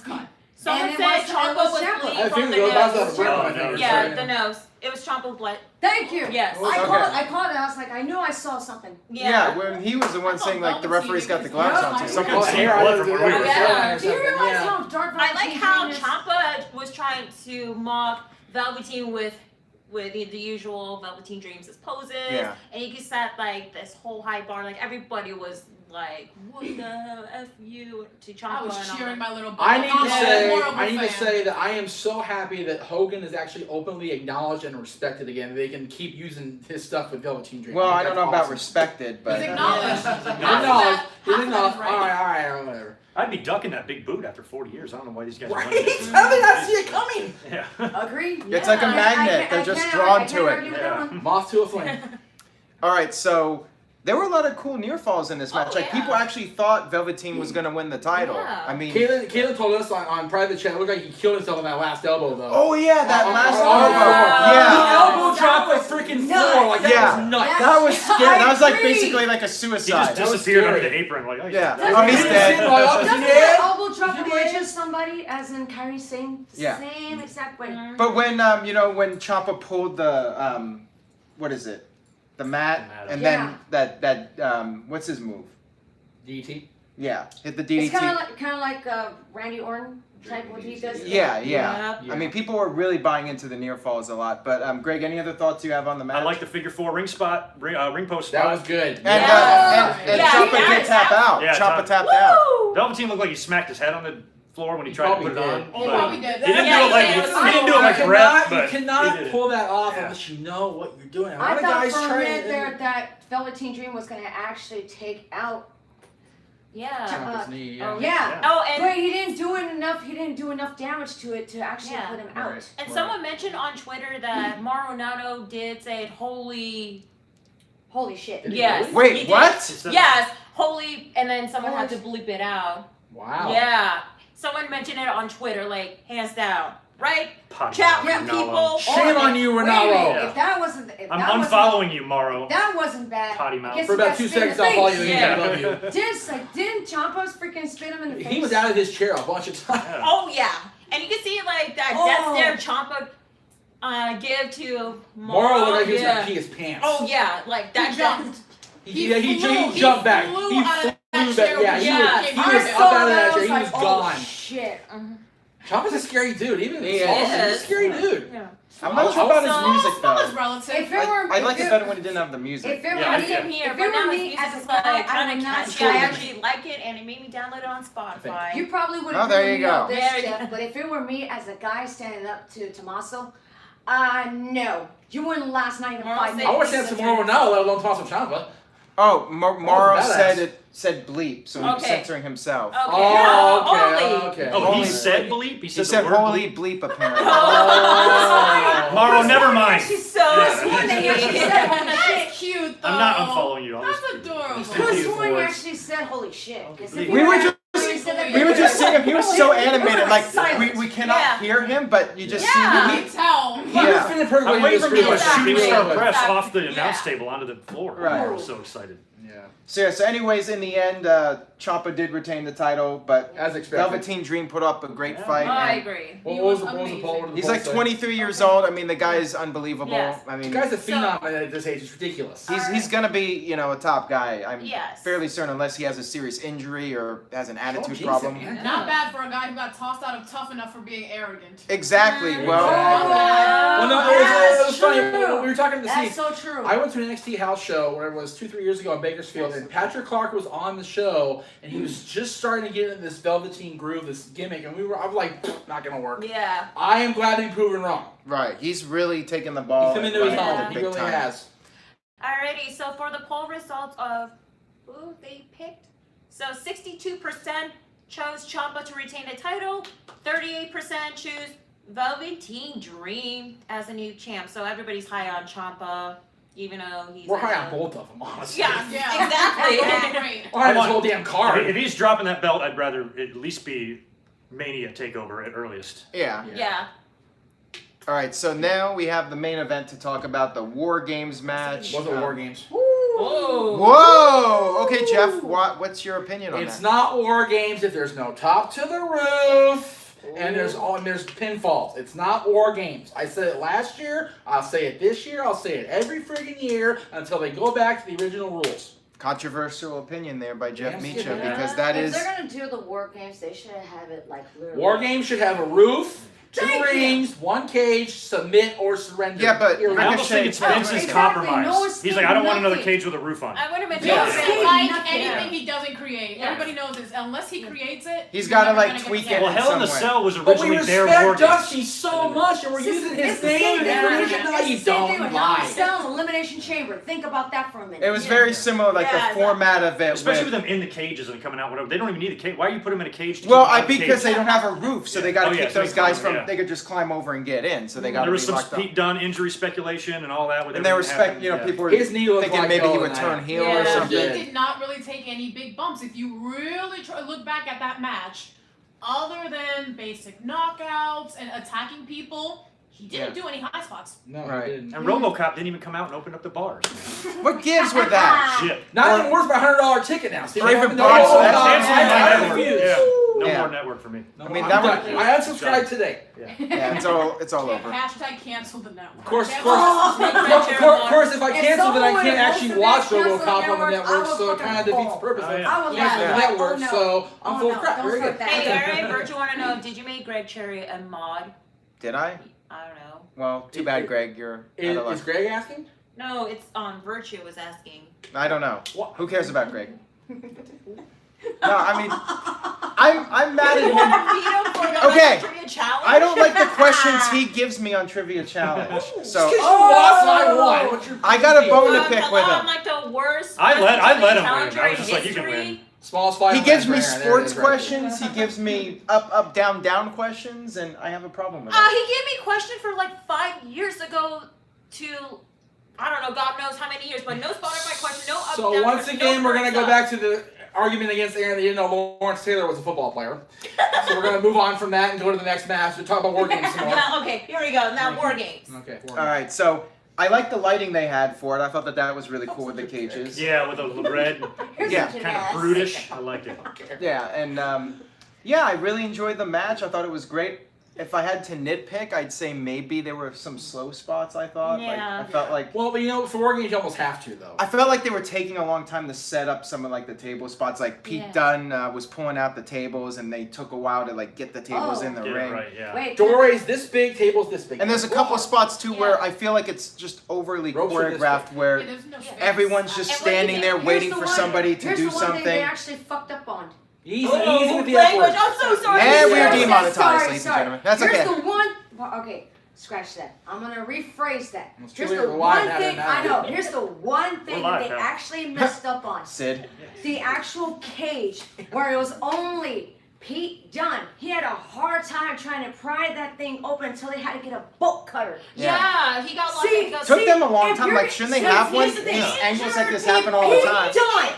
cut. someone And it said was Ciampa Ciampa. was I bleeding I from think the it was nose. the Oh, I think. no. Yeah, Right. the nose. It was Ciampa blood. Thank you. Yes. I Okay. called it. I was like, I knew I saw something. Yeah, when he was the one I saying thought like the Velveteen referee's got the was- gloves Yeah, on, I so know. something Oh, see here, I blood was from there. where we were Yeah. Do you realize Yeah. how dark I like Velveteen how Dream is? Ciampa was trying to mock Velveteen with the usual Velveteen Dreams' poses, Yeah. and you could set like this whole high bar. Like everybody was like, "What the hell, f you" to Ciampa. I was and all cheering that. my little. I need to Yeah. say, Horrible I need to fan. say that I am so happy that Hogan is actually openly acknowledged and respected again. They can keep using his stuff with Velveteen Dream. Well, I think don't know that's about awesome. respected, but He's acknowledged. He's Half of acknowledged. that- He's half of that acknowledged. is right. All right, whatever. I'd be ducking that big boot after 40 years. I don't know why these guys are Right? running I this. did not see it coming. Yeah. Agree? It's like a I- I magnet. can't- They're I just can't- drawn I to can't it. argue with that Yeah. one. Moth to a flame. all right. So there were a lot of cool near falls in this match. Oh, Like yeah. people actually thought Velveteen was gonna win the title. Yeah. I mean, Caitlin told us on private chat, it looked like he killed himself on that last elbow, though. oh yeah, that On- last on the elbow. floor. Yeah. The elbow That dropped was the freaking nuts. floor. Like, that Yeah. was nuts. That was scary. That was like agree. basically like a He just suicide. was disappeared under scary. the apron. Like, oh, he's Yeah. dead. Oh, he's dead. Doesn't Yeah. that elbow drop Yeah. reaches somebody, as in Kyrie Sane? Yeah. Same exact way. Mhm. But when when Ciampa pulled the what is it, the mat, The mat. and Yeah. then that what's his move? DT. Yeah, hit the DDT. It's kind of like Randy Orton type what he does. Yeah. Yep. I mean, people were really buying into the near falls a lot. But Greg, any other thoughts you have on the match? I like the figure 4 ring spot, ring post spot. That was good. And Yeah. and Yeah, Ciampa yeah, did tap out. Yeah, Ciampa Ciampa- tapped out. Woo! Velveteen looked like he smacked his head on the floor when he tried to probably put it on. did. He but probably did. He didn't Yeah, do it like he he did. didn't do it like you Brett, cannot, but you cannot he did pull it. that off Yeah. unless you know what you're doing. A lot I of thought guys for a try minute to- there that Velveteen Dream was going to actually take out. Yeah. Ciampa's knee, yeah. Oh, Yeah. Oh, and But he didn't do it enough. He didn't do enough damage to it to actually Yeah. put him out. Right. And someone mentioned on Twitter that Maronado did say holy. Holy shit. Did he Yes. really? Wait, he did. what? He said- Yes, holy, and then someone had to Holy bleep it out. Wow. Yeah. Someone mentioned it on Twitter, like hands down, right? Potty Chat mouth, room Ronaldo. people. Shame on you, Wait a minute, Ronaldo. If that wasn't, if I'm that wasn't, unfollowing you, Morrow. that wasn't bad. Potty mouth. I guess For he got about 2 spit in the seconds, I'll follow you face. again. Yeah. I love you. Didn't Ciampa freaking spit him in the face? He was out of his chair a bunch of times. Yeah. Oh yeah, and you can see like that Oh. death stare Ciampa give to Morrow looked like he was yeah. gonna pee his pants. Oh yeah, like that He jumped. He jumped back. flew He out of flew that back. chair Yeah, when he Yeah. was, he I was saw up out of that I chair. was He like, was oh, gone. shit. Ciampa's a scary dude. Even He in Falls, is. he's a scary dude. Yeah. I'm not sure about his So- music That was though. relative. If it were, I like it better when he didn't have the music. If it Yeah, were I me, get Same here, if but it now were his me music's as a like guy, I kind would of not catchy. I say actually like it, and it made me download it on Spotify. You probably would Oh, have there been you me on go. this, There you Jeff, go. but if it were me as a guy standing up to Tommaso, no. You wouldn't last not even Well, 5 say- minutes. I want to stand some more now, let alone Tommaso Ciampa. Oh, Morrow badass. said bleep, so he was Okay. censoring himself. Okay. Oh, Holy. okay. Oh, Holy- he said bleep? He the said word holy bleep? bleep apparently. Oh. Morrow, never mind. She's so Yeah. One that he actually sweet. said holy shit. That's cute though. I'm not unfollowing you. I'll That's just- adorable. Could have sworn he actually said holy shit. 'Cause if We he were had just actually said that, we were just seeing him. He was so animated, like Silence. we cannot Yeah. hear him, but you just You see can him. tell. He Yeah. was feeling pretty I'm good waiting for him to do a Exactly. shooting star Yeah. press Exactly. off the announce Yeah. table onto the floor. Right. I'm so excited. Yeah. So anyways, in the end, Ciampa did retain the title, but As expected. Velveteen Dream put up a great Yeah. fight. I and agree. What He was was the amazing. poll? What did the he's poll like say? 23 years old. I mean, the guy is unbelievable. Yes. I mean, The guy's a So- phenom at this age. It's ridiculous. he's gonna be, you know, a top guy. I'm Yes. fairly certain, unless he has a serious injury or has an attitude jinx it, problem. man. Not bad for a guy who got tossed out of Tough Enough for being arrogant. Exactly. Well, Well, no, it That's was funny. true. We were talking to That's see. so true. I went to an NXT house show, where it was 2-3 years ago in Bakersfield, and Patrick Clark was on the show, and he was just starting to get into this Velveteen groove, this gimmick, and I was like, not gonna work. Yeah. I am glad to be proven wrong. right. He's really taken the ball. He's come into his and run own. it He big really time. has. Alrighty, so for the poll results of who they picked, so 62% chose Ciampa to retain the title, 38% choose Velveteen Dream as a new champ. So everybody's high on Ciampa, even though he's We're high on both of them, honestly. Yeah, Yeah. exactly. Great. We're high on this I whole want- damn card. If he's dropping that belt, I'd rather at least be Mania Takeover at earliest. Yeah. Yeah. All right. So now we have the main event to talk about, the War Games match. Wasn't War Games. Whoa. Whoa. Okay, Jeff. What's your opinion on It's that? not War Games if there's no top to the roof. And there's pinfalls. It's not War Games. I said it last year. I'll say it this year. I'll say it every friggin' year until they go back to the original rules. Controversial opinion there by Jeff Yes, Meacham, yeah. because that if is. they're gonna do the war games, they should have it like literally. War Games should have a roof, 2 Thank you. rings, 1 cage, submit or surrender. Yeah, but Period. I almost think it's Ricochet- Vince's Exactly, compromise. no He's like, I don't want another nothing. cage with a roof on it. I would have been Yeah. Vince Yeah. is like Nothing. anything he doesn't create. Yeah. Everybody knows this. Unless he creates it, He's you're gotta, never like, gonna get tweak the it. Well, game. Hell in the some way. Cell was But we originally their War respect Games. Dusty so much, and we're using his It's the name. same and thing we're with- using- it's No, the you same thing don't with Hell in a lie. Cell, Elimination Chamber. Think about that for a minute. It was very similar, like Yeah, the format of it. Especially with with- them in the cages and coming out, whatever. They don't even need a cage. Why you put them in a cage? To Well, keep them out of the because cage? they don't have a roof, so they got to Oh, yeah, keep so those they guys climb, from. yeah. They could just climb over and get in, so they got There to was be some locked up. Pete Dunne injury speculation and all that. With And they were everything happening, you know, yeah. people were His knee looked thinking like maybe he hell would in turn that. heel Yeah. or He something. Yeah. did not really take any big bumps. If you really look back at that match, other than basic knockouts and attacking people, he didn't do any high spots. No, Right. he didn't. And RoboCop didn't even come out and open up the bars. What gives with that? Shit. Not even worth my $100 ticket now. See, Or even no, Bronson. no, That's no, Cancel I my network. refuse. Yeah. No Yeah. more network for me. No, I mean, I'm that done. would- I unsubscribed today. Yeah, it's all over. Hashtag cancel the network. Of course, Cancel of course, if I If cancel, then I someone can't wants actually to watch cancel the RoboCop on the network, I network, will so it kind of fucking defeats the purpose Oh, of yeah. I would canceling the laugh. network. Oh, no. So I'm Oh, full no, of crap. don't Very start good. that. Hey, alright, Bert, you want to know, did you make Greg Cherry a mod? Did I? I don't know. Well, too bad, Greg. You're out of Is luck. Greg asking? No, it's Virtue was asking. I don't know. What? Who cares about Greg? No, I mean, I'm mad You at want him. to beat him for the Okay. trivia challenge? I don't like the questions he gives me on Trivia Challenge. So Just 'cause you lost and I won. What's your I got a deal? bone to pick Hello, with I'm him. like the worst. I let him win. challenger I was in just like, you can history. win. Smallest fight. He gives me There it sports is, right. questions. He gives me up, down, down questions, and I have a problem with He that. gave me a question for like 5 years ago to, I don't know, God knows how many years, but no Spotify question, no up, So down once question, again, no we're gonna thumbs go up. back to the argument against Aaron that he didn't know Lawrence Taylor was a football player. So we're gonna move on from that and go to the next match to talk about war games some more. Yeah, okay, here we go. Now, War Games. Okay. War All right, so I like the lighting they had for it. I thought that was really cool with the cages. Yeah, with the red, Yeah. kind of brutish. I liked it. Yeah, and yeah, I really enjoyed the match. I thought it was great. if I had to nitpick, I'd say maybe there were some slow spots. I thought. Yeah. Like, I felt like. Well, but for War Games, you almost have to though. I felt like they were taking a long time to set up some of like the table spots. Like Pete Dunne was pulling out the tables, and they took a while to like get the tables in the ring. Right, yeah. Wait. Doorway's this big, table's this big. And there's a couple of spots too where I feel like it's just overly Ropes are this choreographed, Yeah, where there's no space. everyone's just And what do you standing think- there Here's waiting the for one- somebody to here's do the one thing they something. actually fucked up on. Easy with the language. F I'm so sorry. And we are Sorry, demonetized, sorry, ladies and sorry. gentlemen. That's Here's okay. the one. Well, okay, scratch that. I'm gonna rephrase that. It's Here's too late, the we're live one now, thing now. I know. Here's the one thing We're live that they now. actually messed up on. Sid. The actual cage where it was only Pete Dunne. He had a hard time trying to pry that thing open until they had to get a bolt cutter. Yeah, he got See, lucky. Took them a long if time. you're- Like, shouldn't they see, have one? here's the thing. Angles like this happen all the Pete time. Dunne.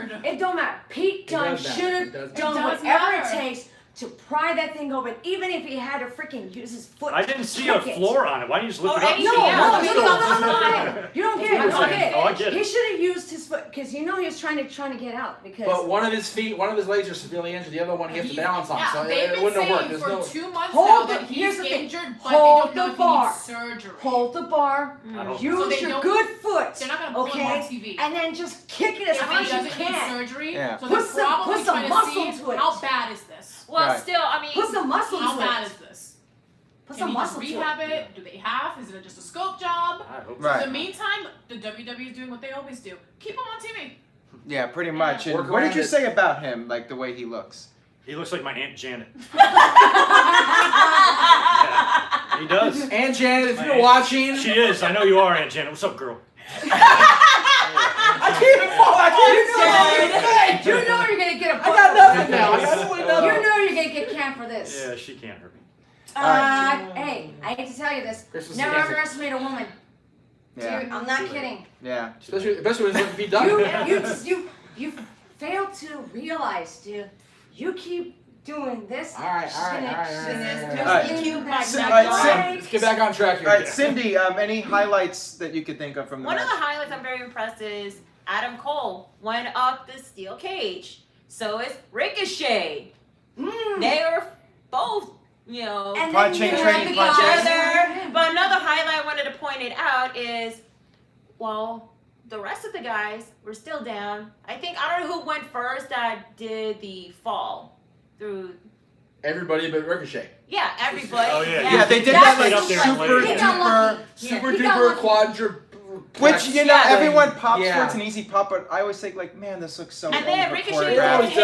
Injured. It don't matter. Pete Dunne does matter. should It have does done matter. It does whatever it matter. takes to pry that thing open, even if he had to freaking use his foot. I to didn't see a kick it. floor on it. Why didn't you just lift Oh, it up? anything No, Yeah, no, I mean, no, no, that's no, no, fine. no. You don't get it. That's You what don't I'm get saying. Oh, I it. get it. He should have used his foot because he was trying to get out because. But one of his feet, one of his legs are severely injured. The other one he has to balance on, Yeah, so they've it been wouldn't have worked. saying There's for no. 2 months Hold now the- that here's he's the thing. injured, but Hold they don't know the if bar. he needs surgery. Hold the bar. I hope Use So they your don't- good foot. They're not gonna pull him on Okay, TV. and then just kick it as If hard he as you doesn't need can. surgery, Yeah. so Put they're some- probably put some trying muscle to see to it. how bad is this? Well, Right. still, I mean, Put some muscle How to bad it. is this? Put Can some he just muscle to rehab it. it? Do they have? Is it just a scope job? I hope Right. In the meantime, the WWE is doing what they always do. Keep him on TV. Yeah, pretty much. And Work what did around you it. say about him? Like the way he looks. He looks like my Aunt Janet. He does. And Janet, if My you're aunt- watching, She is. I know you are, Aunt Janet. What's up, girl? I can't even fall. I can't even You know you're gonna get a. I got nothing now. I got absolutely nothing. You know you're gonna get canned for this. Yeah, she can't hurt me. Hey, I hate to tell you this. Christmas Never is- underestimate a woman. Yeah. Dude, I'm not kidding. Yeah. Especially when it's looking to be done. You fail to realize, dude. You keep doing this. All right. she's gonna Alright. clean that So- back alright, so- right. Let's get back on track here. All right, Cindy. Any highlights that you could think of from the one of match? the highlights I'm very impressed is Adam Cole went up the steel cage. So is Ricochet. They were both, you know, And Punching, then you trading have each punches. other. But another highlight I wanted to point it out is, well, the rest of the guys were still down. I don't know who went first that did the fall through. Everybody but Ricochet. Yeah, everybody. Oh, yeah. Yeah, they did That that like was super He got duper. lucky. Super he got duper lucky. quadruple. Which you know, Yeah. everyone pops Yeah. for it's an easy pop, but I always think like, man, this looks so And then Ricochet did choreographed. his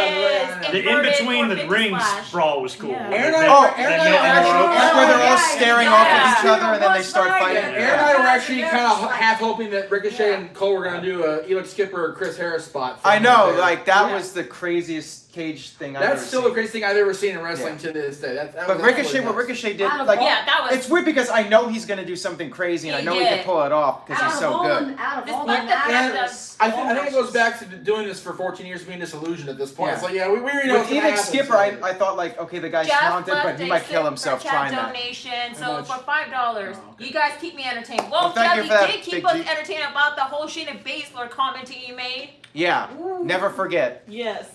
The in inverted between the 450 rings splash. brawl was cool. Yeah. Aaron They- and I- Oh, Aaron they and I met are in the ropes. That's where they're all Yeah. staring Yeah. off of each Yeah. other, and then they start Yeah. fighting. Aaron and I were actually Yeah. kind of half hoping that Ricochet and Cole were going to do a Elix Skipper or Chris Harris spot. I know, there. like that Yeah. was the craziest cage thing I've ever That's still seen. the greatest thing I've ever seen in wrestling to this day. That But was Ricochet, absolutely what nuts. Ricochet did, Out of like, all- Yeah, that was. it's weird because I know he's gonna do something crazy, and I He know he did. can pull it off because Out he's of so all good. them- Out of all Despite them the fact matches, that- I think it goes back to doing this for 14 years being disillusioned at this point. Yeah. It's like, yeah, we already know With what's gonna Elix happen, Skipper, so- I thought like, okay, the guy's Jeff talented, but left he a might kill himself super chat trying that. donation. So How much? for $5, Oh, okay. you guys keep me entertained. Well, Well, thank Jeff, you you for that, did keep Big us G. entertained about the whole Shayna Baszler commenting you made. Yeah, never forget. Yes.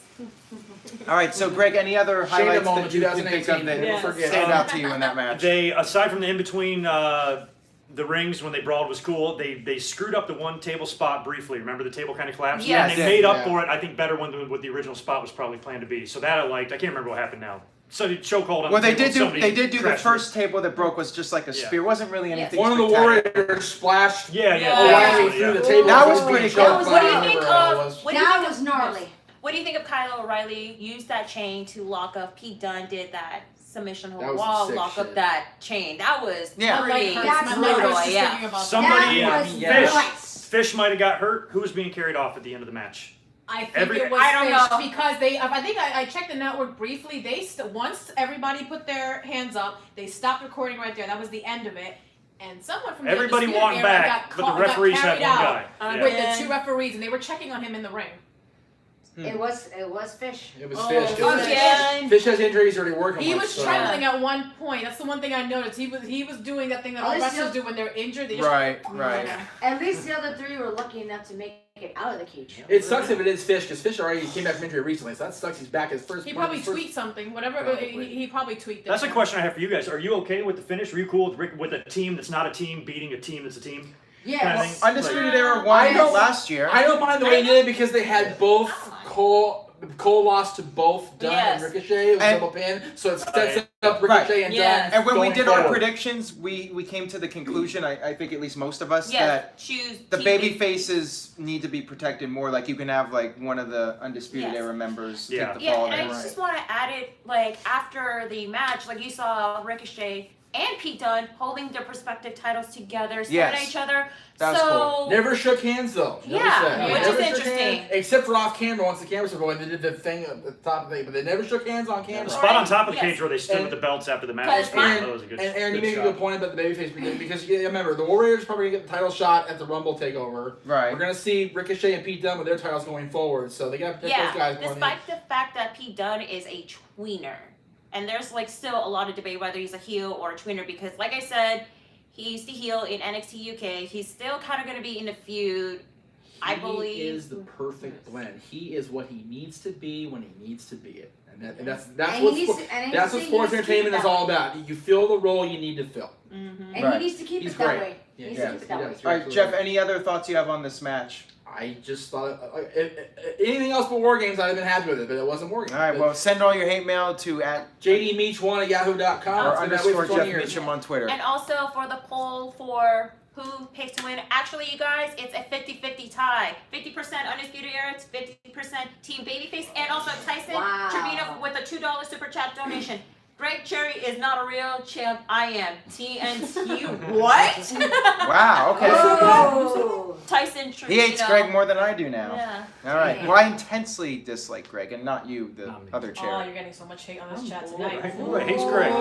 All right, so Greg, any other highlights moment, that you can think of 2018. that Yes. Forget. stand out to you in that match? They, aside from the in between the rings when they brawled was cool. They screwed up the one table spot briefly. Remember the table kind of collapsed? Yes. And they made up Yeah. for it, I think, better than what the original spot was probably planned to be. So that I liked. I can't remember what happened now. So chokehold on Well, the they table, did do somebody the crashed first table that broke was just like a Yeah. spear. It wasn't really anything. One of the spectacular. Warriors splashed Yeah, Yeah. O'Reilly yeah. through the table. That was so pretty being cool. choked by What do you whatever think it of? was. What do you that think was of? gnarly. What do you think of Kyle O'Reilly? Used that chain to lock up. Pete Dunne did that submission That hold was wall, sick lock shit. up that chain. That was Yeah. pretty That's My leg brutal. was just Yeah. thinking about Somebody- That was Yeah. nice. Fish might have got hurt. Who was being carried off at the end of the match? I think Every- it was I don't Fish know. because they. I think I checked the network briefly. They once everybody put their hands up, they stopped recording right there. That was the end of it. And someone from the Everybody Undisputed walked era back, got but the caught- referees got had carried one out guy. Yeah. with Yeah. the two referees, and they were checking on him in the ring. It was Fish. It was Oh, Fish. Again. Fish has injuries already working He with. was so- trembling at one point. That's the one thing I noticed. He was doing that thing that all At least wrestlers the- do when they're injured. They just, Right, right. At least the other three were lucky enough to make it out of the cage. It sucks if it is Fish, because Fish already came back from injury recently, so that sucks. He's back his first. He probably his first- tweaked something. Whatever. Probably. He probably tweaked it. That's a question I have for you guys. Are you okay with the finish? Are you cool with a team that's not a team beating a team that's a team? Yeah. Kind of thing? Undisputed Era I won don't- last year. I don't mind the way they did it because they had both Cole lost to both Dunn Yes. and Ricochet. It was And- double pin, so it sets Right. up Ricochet and Yes. Dunn. And when we going did our forward. predictions, we came to the conclusion, I think at least most of us, Yes, that choose the team baby faces need to be protected more. Like you can have like one of the Undisputed Yes. Era members Yeah. take the Yeah, fall. and I there. just want to add it, like, after the match, like, you saw Ricochet and Pete Dunne holding their respective titles together, staring at Yes. each other. That was so, cool. Never shook hands though. Never Yeah, said. which Never is shook interesting. hands, except for off camera once the cameras were going. They did the thing at the top of the thing, but they never shook hands on camera. The spot on top of the Yes. cage where they stood And- with the belts after the match was Because fun. my- That was a good And Aaron, you good made a shot. good point about the babyface predicament because you remember the Warriors probably gonna get the title shot at the Rumble Takeover. Right. We're gonna see Ricochet and Pete Dunne with their titles going forward, so they gotta protect yeah, those guys more than despite the fact that Pete Dunne is a tweener. And there's, like, still a lot of debate whether he's a heel or a tweener because, like I said, he's the heel in NXT UK. He's still kind of going to be in the feud, I believe. He is the perfect blend. He is what he needs to be when he needs to be it, and that's And what he needs spo- to- and that's he what needs sports to keep entertainment it is that all way. about. You fill the role you need to fill. Mm-hmm. And Right. he needs to keep He's it that great. way. Yeah, He needs he to does, keep it that he way. does. All right, Jeff. Any other thoughts you have on this match? I just thought anything else but War Games, I'd have been happy with it, but it wasn't War Games. All right. Well, send all your hate mail to JDMeach1@yahoo.com. or It's been that way for underscore 20 Jeff years. Meacham on Twitter. And also for the poll for who picks to win, actually, you guys, it's a 50-50 tie. 50% Undisputed Era, it's 50% Team Babyface, and also Tyson Wow. Trevino with a $2 super chat donation. Greg Cherry is not a real champ. I am. TNT. What? Wow. Okay. Oh. Tyson Trevino. He hates Greg more than I do now. Yeah. All right. Well, I intensely dislike Greg, and not you, the Not me. other Oh, chair. you're getting so much hate on this chat tonight. Who hates Greg?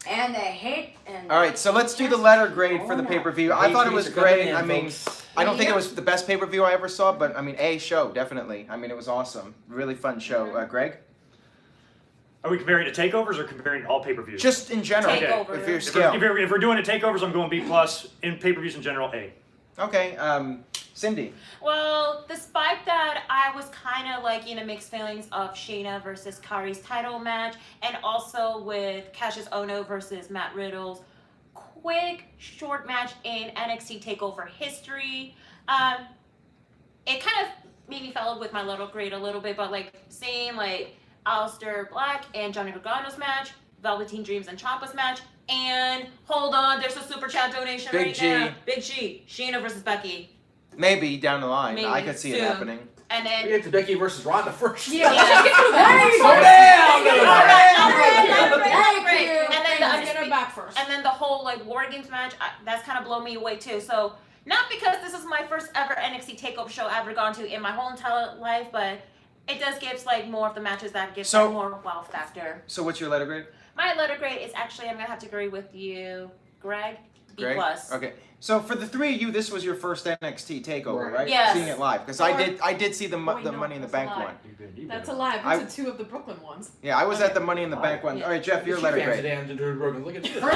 And the hate and. All right. So let's do the letter grade for the pay-per-view. I thought it was great. I mean, I don't think it was the best pay-per-view I ever saw, but I mean, a show definitely. I mean, it was awesome. Really fun show. Greg, Are we comparing to takeovers or comparing to all pay-per-views? just in general, Takeover. if you're if scale. we're doing a takeovers, I'm going B+. In pay-per-views in general, A. Okay. Cindy. Well, despite that, I was kind of like in a mixed feelings of Shayna versus Kari's title match, and also with Cassius Ohno versus Matt Riddle's quick, short match in NXT Takeover history. It kind of made me fell with my little grade a little bit, but like seeing like Aleister Black and Johnny Gargano's match, Velveteen Dreams and Ciampa's match, and hold on, there's a super chat donation Big right G. now. Big G, Shayna versus Becky. Maybe down the line. Maybe I could see it soon. happening. And We then get to Becky versus Ronda first. Yeah. Slow down. Thank you. And then Let's get her back first. and then the whole like War Games match, that's kind of blown me away too. So not because this is my first ever NXT Takeover show I've ever gone to in my whole entire life, but it does give like more of the matches that gives So- more wow factor. So what's your letter grade? My letter grade is actually I'm gonna have to agree with you, Greg. B+. Greg? Okay. So for the three of you, this was your first NXT takeover, Right. right? Yes. Seeing it live, because Or- I did see the Wait, no, Money in the that's a Bank lie. one. That's a lie. I- These are two of the Brooklyn ones. Yeah, I was at Okay. the Money in the Bank one. Yeah. All right, Jeff, your She letter fans grade. it and Drew Rogan. Look at this. I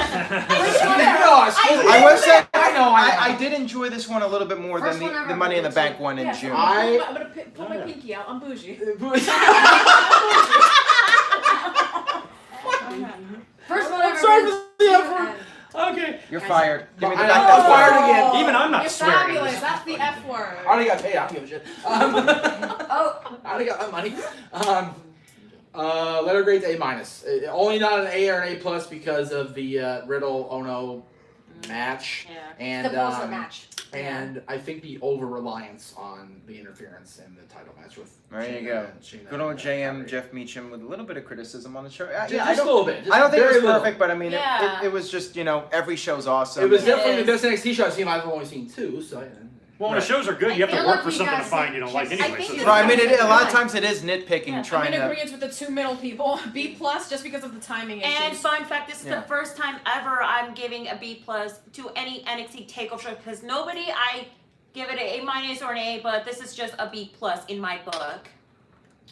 will say, I I did enjoy this one a little bit more First than one I the Money in the remember, Bank one in Yeah, June. I- I'm gonna put my pinky out. I'm bougie. First one ever. Sorry for the effort. Okay. You're fired. Give me the I back. know, That's I'm fired fired. again. Even I'm not You're swearing. fabulous. This That's is the fucking F word. I already got paid. I don't give a shit. Oh, I already got my money. Letter grade to A-. Only not an A or an A+ because of the Riddle Ono match, Yeah. and the bullshit match. and I think the over reliance on the interference in the title match with. There you Shayna go. and Shayna Good old and JM, Kyrie. Jeff Meacham, with a little bit of criticism on the show. Just, Yeah, just a little bit. Just I don't think it very was little. perfect, but I mean, Yeah. it was just, every show's awesome. It was It definitely is. the best NXT show I've seen. I've only seen two, so. Well, when the shows are good, you have I to feel work like for you something to guys find you don't like I anyway. think So it's Right, I mean, a lot of Yeah. times it is nitpicking, Yeah. I'm trying in to. agreement with the two middle people. B+ just because of the timing issues. And fun fact, this is Yeah. the first time ever I'm giving a B+ to any NXT Takeover show because I give it an A- or an A, but this is just a B+ in my book.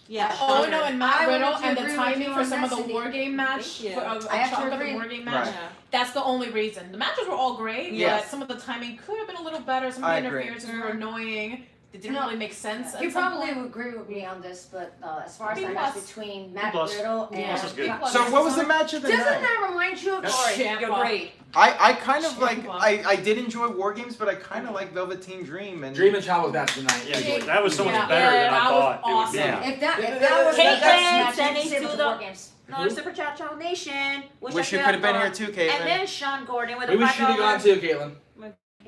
Yeah. Oh no, and Matt I would Riddle have to and the agree with timing you for on some that, of the Cindy. war game match, Thank you. for a I have to chunk of the agree. war game match. Right. That's the only reason. The matches were all great, Yes. but some of the timing could have been a little better. Some of I the agree. interferences were annoying. It didn't No, really make sense. You at some probably point. would agree with me on this, but as far as B the match plus. between Matt plus. Riddle Yeah. and Plus is good. So what was the match of the doesn't night? that remind you of That's- Corey, you're great. I kind of like Shameful. I did enjoy War Games, but I kind of like Velveteen Dream and Dream and Child was match tonight. Yeah, that was so much Yeah. better than Yeah, I that thought was it would be. awesome. If that was Caitlyn the best match, sending you'd say to with the- War Games. Another Super Chat donation. wish you could have been here too, And Caitlin. then Sean Gordon with a We wish you'd have gone $5. too, Caitlin.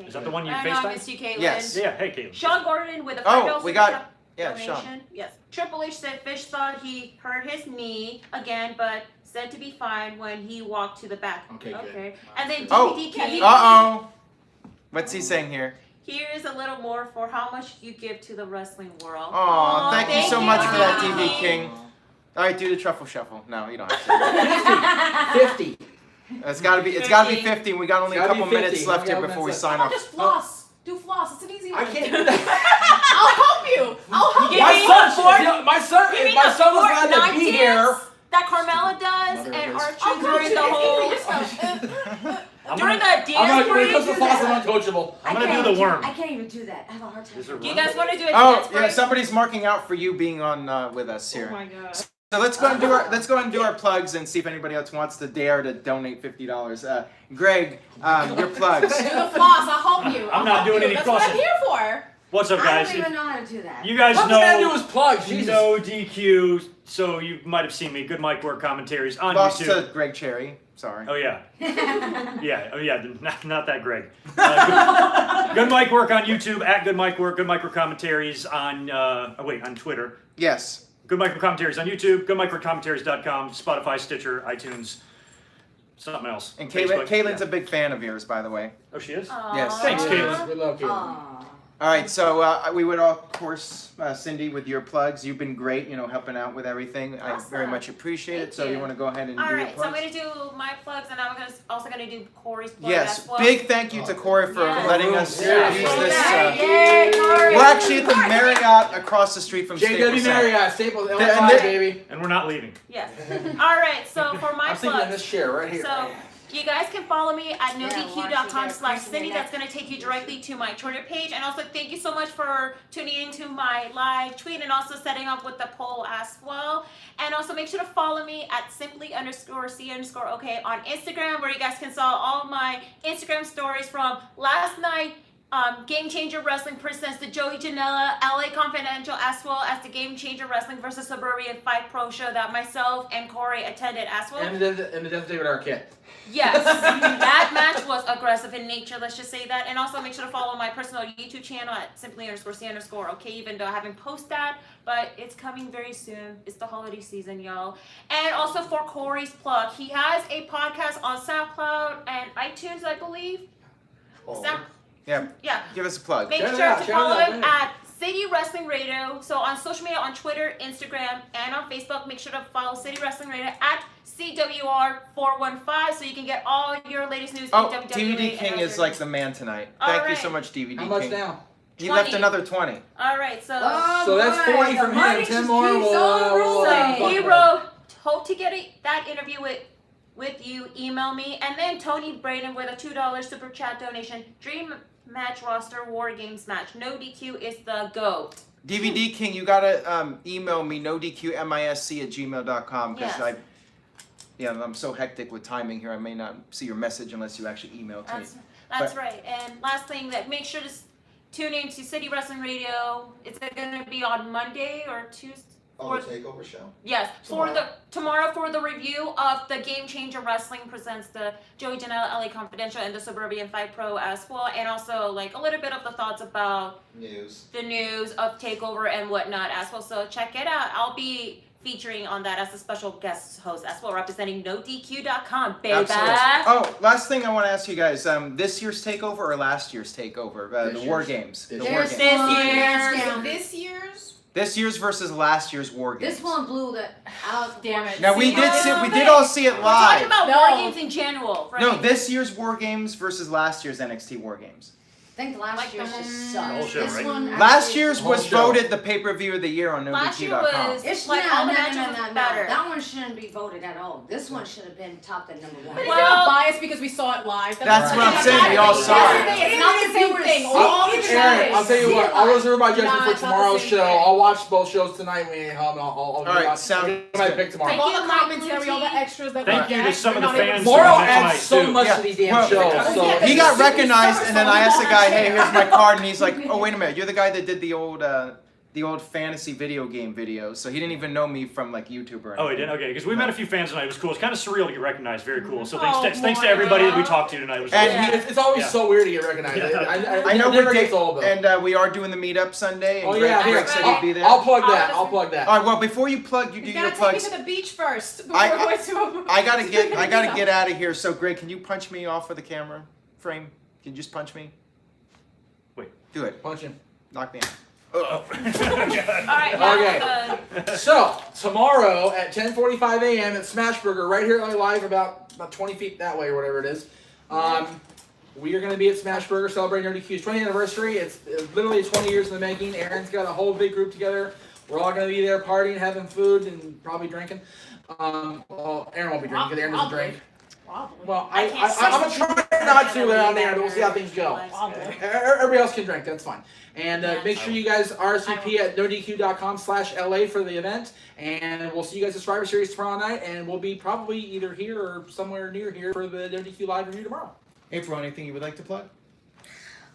Is that the one you I know, I FaceTimed? missed you, Caitlin. Yes. Yeah, hey Caitlin. Sean Gordon with a $5 Oh, we Super got- Chat Yeah, donation. Sean. Yes. Triple H said Fish thought he hurt his knee again, but said to be fine when he walked to the back. Okay, good. And then Oh. DVD King. Uh-oh. What's he saying here? Here's a little more for how much you give to the wrestling world. Aw, thank you so much for that, DVD TV King. All right, do the truffle shuffle. No, you don't have to. 50. It's gotta be 50. And we got only a It's gotta couple be 50. minutes left here Okay, before we that's it. sign How off. about just floss? Do floss. It's an easy one. I can't do that. I'll help you. I'll help Give you. My me son, the four- if Give me my the son was four allowed to nine be dance here. that Carmella does Mother and of our his- I'll two coach during you. the whole Just go. I'm during gonna, the I'm dance not, when it comes to break. floss, I'm uncoachable. I I'm gonna can't do the even- worm. I can't even do that. I have a hard time. Is there Do you worm? guys want to do a Oh, dance yeah, break? somebody's marking out for you being on with us Oh here. my god. So let's go and do our plugs and see if anybody else wants to dare to donate $50. Greg, your plugs. Do the floss. I'll help you. I'm not I'll help doing you. any That's what I'm flossing. here for. What's up, I guys? don't even know how to do that. You guys All we gotta do know is plug. Jesus. NoDQ, so you might have seen me. Good mic work commentaries on Lost YouTube. to Greg Cherry. Sorry. Oh yeah, not that Greg. Good mic work on YouTube at Good mic work. Good mic work commentaries on on Twitter. Yes. Good mic work commentaries on YouTube. Goodmicworkcommentaries.com, Spotify, Stitcher, iTunes, something else. And Facebook. Caitlin's Yeah. a big fan of yours, by the way. Oh, she is. Yes. Thanks, We Caitlin. love Caitlin. Aw. All right, so we would, of course, Cindy, with your plugs. You've been great, helping out with everything. I very Awesome. much appreciate it. Thank So you you. want to go ahead and All do your right, so I'm plugs? gonna do my plugs, and I'm also gonna do Corey's plug Yes, as well. big thank you to Corey for Yes. letting us Yeah. use this. Yay, Corey. We're actually at the Marriott across the street from JW Staples Center. Marriott, Staples, And Illinois, they- baby. And we're not leaving. Yes. All right, so for my I'm sleeping in plugs, this chair right here. so you guys can follow me at Yeah, nodq.com/Cindy. That's going to take you directly to my Twitter page. And also, thank you so much for tuning into my live tweet and also setting up with the poll as well. And also, make sure to follow me at simply_C_OK on Instagram, where you guys can saw all my Instagram stories from last night. Game Changer Wrestling presents the Joey Janela LA Confidential, as well as the Game Changer Wrestling versus Suburban Fight Pro show that myself and Corey attended as well. And the Death David Arquette. Yes, that match was aggressive in nature, let's just say that. And also make sure to follow my personal YouTube channel at simply_C_OK, even though I haven't posted that, but it's coming very soon. It's the holiday season, y'all. And also for Corey's plug, he has a podcast on SoundCloud and iTunes, I believe. Sound- Yeah, yeah. give us a plug. Make Shout it sure out, to shout follow it out, him yeah. at City Wrestling Radio. So on social media, on Twitter, Instagram, and on Facebook, make sure to follow City Wrestling Radio at CWR415 so you can get all your latest news Oh, in WWE. DVD and King is other- like the man tonight. All Thank you right. so much, DVD How much King. now? He left 20. another 20. All right, so So that's 40 from him. 10 more. he wrote, hope to get that interview with you. Email me. And then Tony Braden with a $2 super chat donation. Dream match roster war games match. No DQ is the GOAT. DVD King, you gotta email me nodqmisc@gmail.com because Yes. I'm so hectic with timing here. I may not see your message unless you actually email to me. That's right. And last thing, that make sure to tune in to City Wrestling Radio. It's going to be on Monday or Tuesday. Oh, the Takeover show? Yes, tomorrow for the review of the Game Changer Wrestling presents the Joey Janela LA Confidential and the Suburban Fight Pro as well, and also like a little bit of the thoughts about News. the news of Takeover and whatnot as well. So check it out. I'll be featuring on that as a special guest host as well, representing NoDQ.com, baby. Absolutely. Oh, last thing I want to ask you guys: this year's Takeover or last year's Takeover? This The War year's. Games. This The War There's Games. one This hands year's. down. This year's. This year's versus last year's War Games. This one blew the out. Damn it. Now we See, did I see, know we that. did all see it We're talking live. about No. war games in general, right? No, this year's War Games versus last year's NXT War Games. think last Like year's the just The whole sucked. show, This right? one Last actually- year's The whole was show. voted the pay-per-view of the year on Last year NoDQ.com. was It's like no, all the no, matches no, was no, no. better. That one shouldn't be voted at all. This one should have been top at number one. But Well- is it a bias because we saw it live? That's what I'm saying, we all saw That's it. the thing, it's not the same thing. All the Aaron, I'll tell you what. I'll reserve my judgment Nah, for it's not the tomorrow's same show. thing. I'll watch both shows tonight. I'll right, sounds give my pick tomorrow. Like all the Thank you, commentary, all the extras that Thank we you get, to some of we're the not able fans to who see Morrow were it. next adds night, so too. much Yeah. to these damn Well, shows. yeah, So but He This got is recognized, super and then I asked the fun. guy, "Hey, here's my card," and he's like, "Oh, wait a minute, you're the guy that did the old fantasy video game videos." So he didn't even know me from like YouTube or anything. Oh, he did? Okay, because we met a few fans tonight. It was cool. It's kind of surreal to get recognized. Very cool. So Oh, thanks to everybody that we Moira. talked to tonight. It was And awesome. it's always Yeah. so weird to get recognized. Yeah. I know it never we're gets old though. and we are doing the meetup Sunday. And Oh Greg, yeah, Greg here. said I'll- he'd be there. I'll plug I'll that. just- I'll plug that. All right. Well, before you plug, you do He's your gotta take me plugs. to the beach first before I- going to a I gotta get out of here. So, Greg, can you punch me off of the camera frame? Can you just punch me? Wait. Do it. Punch him. Knock me out. Oh. All right, yeah, So tomorrow at 10:45 a.m. at Smashburger, right here at LA Live, about 20 feet that way or whatever it is. We are going to be at Smashburger celebrating NoDQ's 20th anniversary. It's literally 20 years in the making. Aaron's got a whole big group together. We're all going to be there partying, having food, and probably drinking. Well, Aaron won't be drinking because Aaron doesn't drink. Probably. Well, I can't I'm going to try not to on there, but we'll see how things go. Probably. Everybody else can drink, that's fine. And Yeah. make sure you guys RSVP at NoDQ.com/LA for the event. And we'll see you guys at Survivor Series tomorrow night. And we'll be probably either here or somewhere near here for the NoDQ live review tomorrow. April, anything you would like to plug?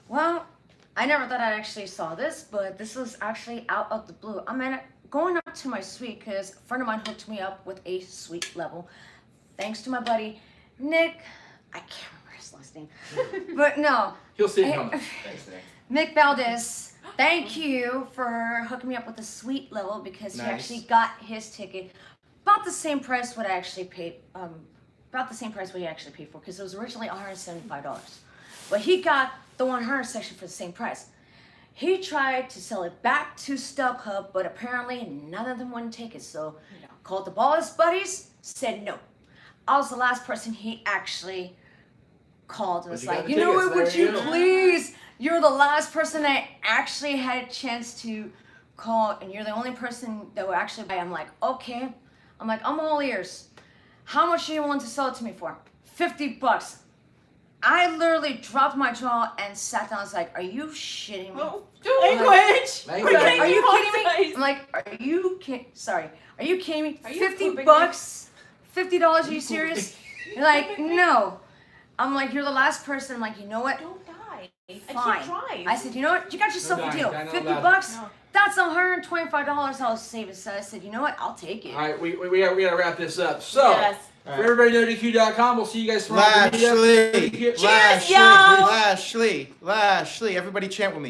Well, I never thought I actually saw this, but this was actually out of the blue. I'm going up to my suite because a friend of mine hooked me up with a suite level. Thanks to my buddy Nick. I can't remember his last name, but no. He'll see it coming. Thanks, Nick. Mick Valdez, thank you for hooking me up with a suite level because he Nice. actually got his ticket about the same price what I actually paid. About the same price what he actually paid for because it was originally $175, but he got the 100 section for the same price. He tried to sell it back to StubHub, but apparently none of them wouldn't take it. So called the Ballers Buddies, said no. I was the last person he actually called and was you got like, the you know tickets, what, would there you you go." please? You're the last person I actually had a chance to call, and you're the only person that will actually buy. I'm like, okay. I'm like, I'm all ears. How much are you willing to sell it to me for? $50. I literally dropped my jaw and sat down. I was like, are you shitting me? language. Language. Are you kidding me? I'm like, are you kidding? Sorry, are you kidding me? Are you 50 pooping bucks? $50? Are you serious? You're like, no. I'm like, you're the last person. I'm like, you know what? Don't die. I Fine. can't drive. I said, you know what? You got yourself No a dying, deal. dying out 50 loud. bucks? No. That's $125 I'll save it. So I said, you know what? I'll take it. All right, we got to wrap this up. So, Yes. for everybody at NoDQ.com, we'll see you guys tomorrow. at the meetup. Lashley, Cheers, Lashley, y'all. Lashley, everybody chant with me.